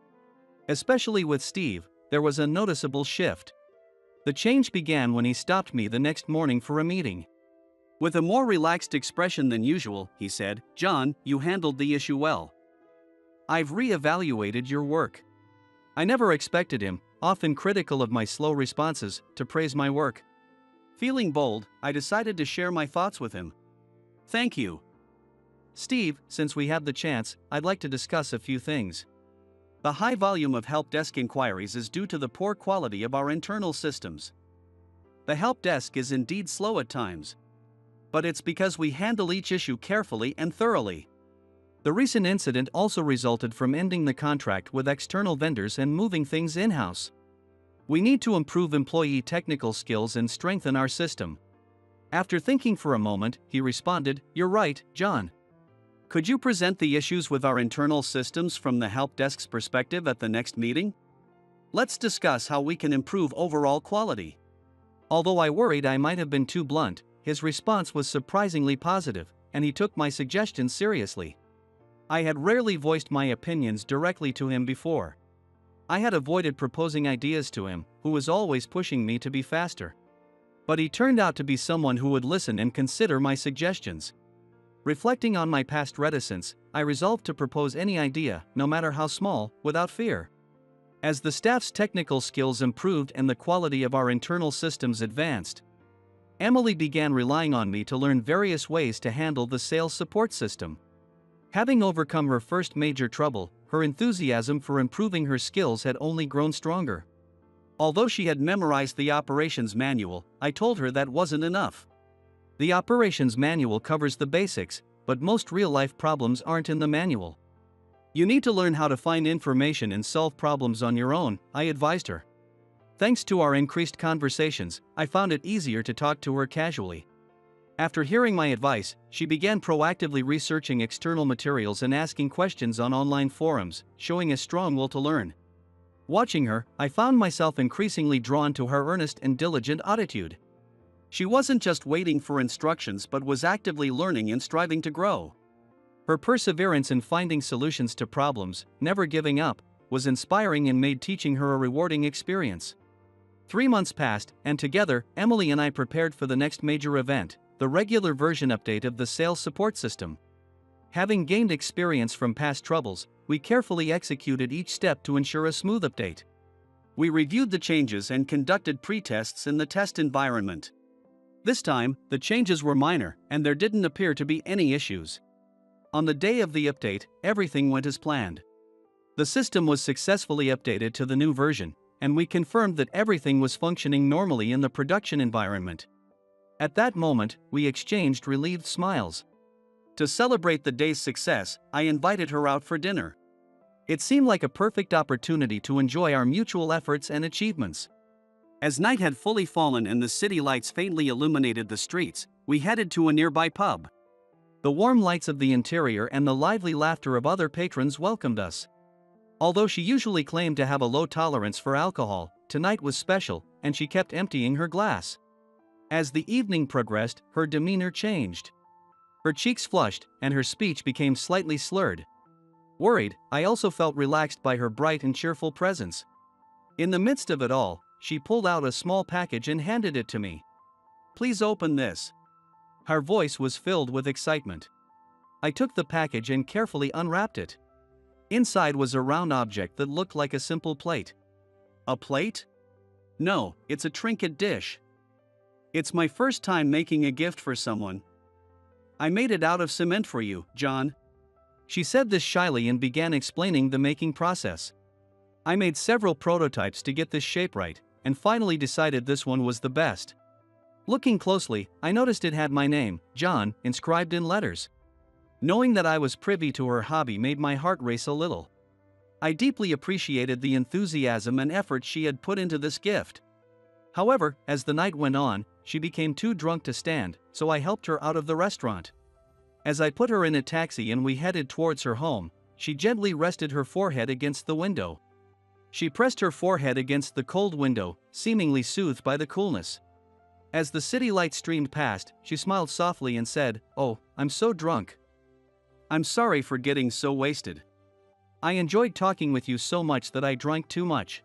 Especially with Steve, there was a noticeable shift. The change began when he stopped me the next morning for a meeting. With a more relaxed expression than usual, he said, "John, you handled the issue well. I've re-evaluated your work." I never expected him, often critical of my slow responses, to praise my work. Feeling bold, I decided to share my thoughts with him. Thank you. Steve, since we have the chance, I'd like to discuss a few things. The high volume of help desk inquiries is due to the poor quality of our internal systems. The help desk is indeed slow at times. But it's because we handle each issue carefully and thoroughly. The recent incident also resulted from ending the contract with external vendors and moving things in-house. We need to improve employee technical skills and strengthen our system. After thinking for a moment, he responded, "You're right, John. Could you present the issues with our internal systems from the help desk's perspective at the next meeting? Let's discuss how we can improve overall quality." Although I worried I might have been too blunt, his response was surprisingly positive, and he took my suggestions seriously. I had rarely voiced my opinions directly to him before. I had avoided proposing ideas to him, who was always pushing me to be faster. But he turned out to be someone who would listen and consider my suggestions. Reflecting on my past reticence, I resolved to propose any idea, no matter how small, without fear. As the staff's technical skills improved and the quality of our internal systems advanced, Emily began relying on me to learn various ways to handle the sales support system. Having overcome her first major trouble, her enthusiasm for improving her skills had only grown stronger. Although she had memorized the operations manual, I told her that wasn't enough. The operations manual covers the basics, but most real-life problems aren't in the manual. You need to learn how to find information and solve problems on your own, I advised her. Thanks to our increased conversations, I found it easier to talk to her casually. After hearing my advice, she began proactively researching external materials and asking questions on online forums, showing a strong will to learn. Watching her, I found myself increasingly drawn to her earnest and diligent attitude. She wasn't just waiting for instructions but was actively learning and striving to grow. Her perseverance in finding solutions to problems, never giving up, was inspiring and made teaching her a rewarding experience. 3 months passed, and together, Emily and I prepared for the next major event, the regular version update of the sales support system. Having gained experience from past troubles, we carefully executed each step to ensure a smooth update. We reviewed the changes and conducted pre-tests in the test environment. This time, the changes were minor, and there didn't appear to be any issues. On the day of the update, everything went as planned. The system was successfully updated to the new version, and we confirmed that everything was functioning normally in the production environment. At that moment, we exchanged relieved smiles. To celebrate the day's success, I invited her out for dinner. It seemed like a perfect opportunity to enjoy our mutual efforts and achievements. As night had fully fallen and the city lights faintly illuminated the streets, we headed to a nearby pub. The warm lights of the interior and the lively laughter of other patrons welcomed us. Although she usually claimed to have a low tolerance for alcohol, tonight was special, and she kept emptying her glass. As the evening progressed, her demeanor changed. Her cheeks flushed, and her speech became slightly slurred. Worried, I also felt relaxed by her bright and cheerful presence. In the midst of it all, she pulled out a small package and handed it to me. "Please open this." Her voice was filled with excitement. I took the package and carefully unwrapped it. Inside was a round object that looked like a simple plate. A plate? No, it's a trinket dish. It's my first time making a gift for someone. I made it out of cement for you, John. She said this shyly and began explaining the making process. I made several prototypes to get this shape right, and finally decided this one was the best. Looking closely, I noticed it had my name, John, inscribed in letters. Knowing that I was privy to her hobby made my heart race a little. I deeply appreciated the enthusiasm and effort she had put into this gift. However, as the night went on, she became too drunk to stand, so I helped her out of the restaurant. As I put her in a taxi and we headed towards her home, she gently rested her forehead against the window. She pressed her forehead against the cold window, seemingly soothed by the coolness. As the city lights streamed past, she smiled softly and said, "Oh, I'm so drunk. I'm sorry for getting so wasted. I enjoyed talking with you so much that I drank too much.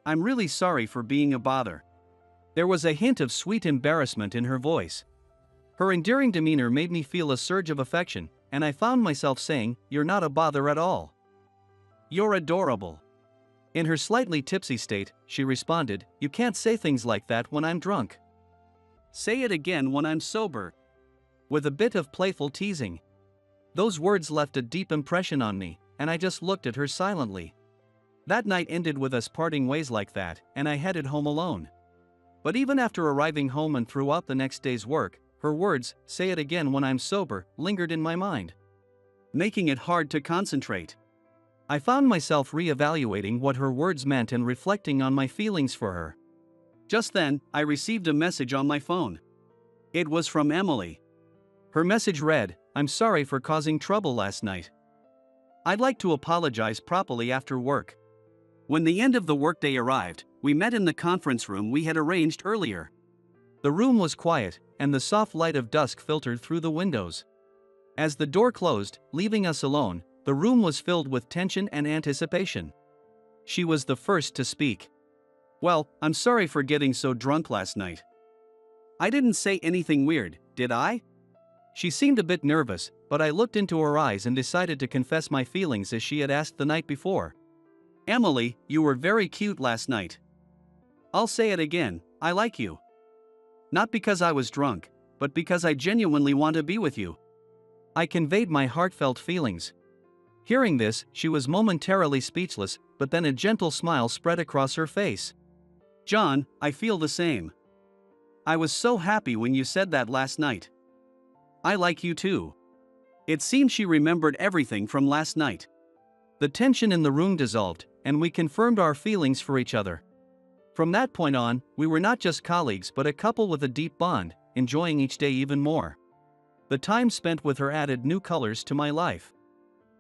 I'm really sorry for being a bother." There was a hint of sweet embarrassment in her voice. Her endearing demeanor made me feel a surge of affection, and I found myself saying, "You're not a bother at all. You're adorable." In her slightly tipsy state, she responded, "You can't say things like that when I'm drunk. Say it again when I'm sober." with a bit of playful teasing. Those words left a deep impression on me, and I just looked at her silently. That night ended with us parting ways like that, and I headed home alone. But even after arriving home and throughout the next day's work, her words, "Say it again when I'm sober," lingered in my mind, making it hard to concentrate. I found myself re-evaluating what her words meant and reflecting on my feelings for her. Just then, I received a message on my phone. It was from Emily. Her message read, "I'm sorry for causing trouble last night. I'd like to apologize properly after work." When the end of the workday arrived, we met in the conference room we had arranged earlier. The room was quiet, and the soft light of dusk filtered through the windows. As the door closed, leaving us alone, the room was filled with tension and anticipation. She was the first to speak. "Well, I'm sorry for getting so drunk last night. I didn't say anything weird, did I?" She seemed a bit nervous, but I looked into her eyes and decided to confess my feelings as she had asked the night before. "Emily, you were very cute last night. I'll say it again, I like you. Not because I was drunk, but because I genuinely want to be with you." I conveyed my heartfelt feelings. Hearing this, she was momentarily speechless, but then a gentle smile spread across her face. "John, I feel the same. I was so happy when you said that last night. I like you too." It seemed she remembered everything from last night. The tension in the room dissolved, and we confirmed our feelings for each other. From that point on, we were not just colleagues but a couple with a deep bond, enjoying each day even more. The time spent with her added new colors to my life.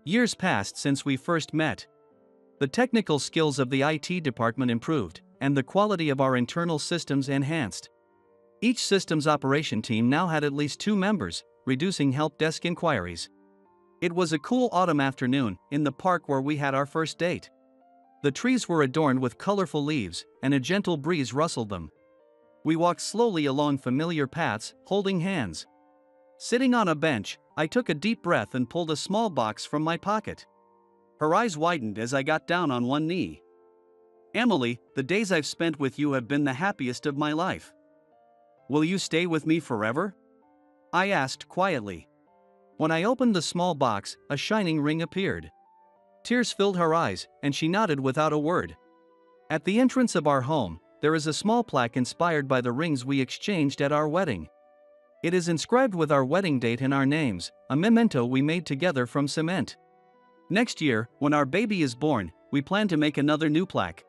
Years passed since we first met. The technical skills of the IT department improved, and the quality of our internal systems enhanced. Each systems operation team now had at least 2 members, reducing help desk inquiries. It was a cool autumn afternoon in the park where we had our first date. The trees were adorned with colorful leaves, and a gentle breeze rustled them. We walked slowly along familiar paths, holding hands. Sitting on a bench, I took a deep breath and pulled a small box from my pocket. Her eyes widened as I got down on one knee. "Emily, the days I've spent with you have been the happiest of my life. Will you stay with me forever?" I asked quietly. When I opened the small box, a shining ring appeared. Tears filled her eyes, and she nodded without a word. At the entrance of our home, there is a small plaque inspired by the rings we exchanged at our wedding. It is inscribed with our wedding date and our names, a memento we made together from cement. Next year, when our baby is born, we plan to make another new plaque,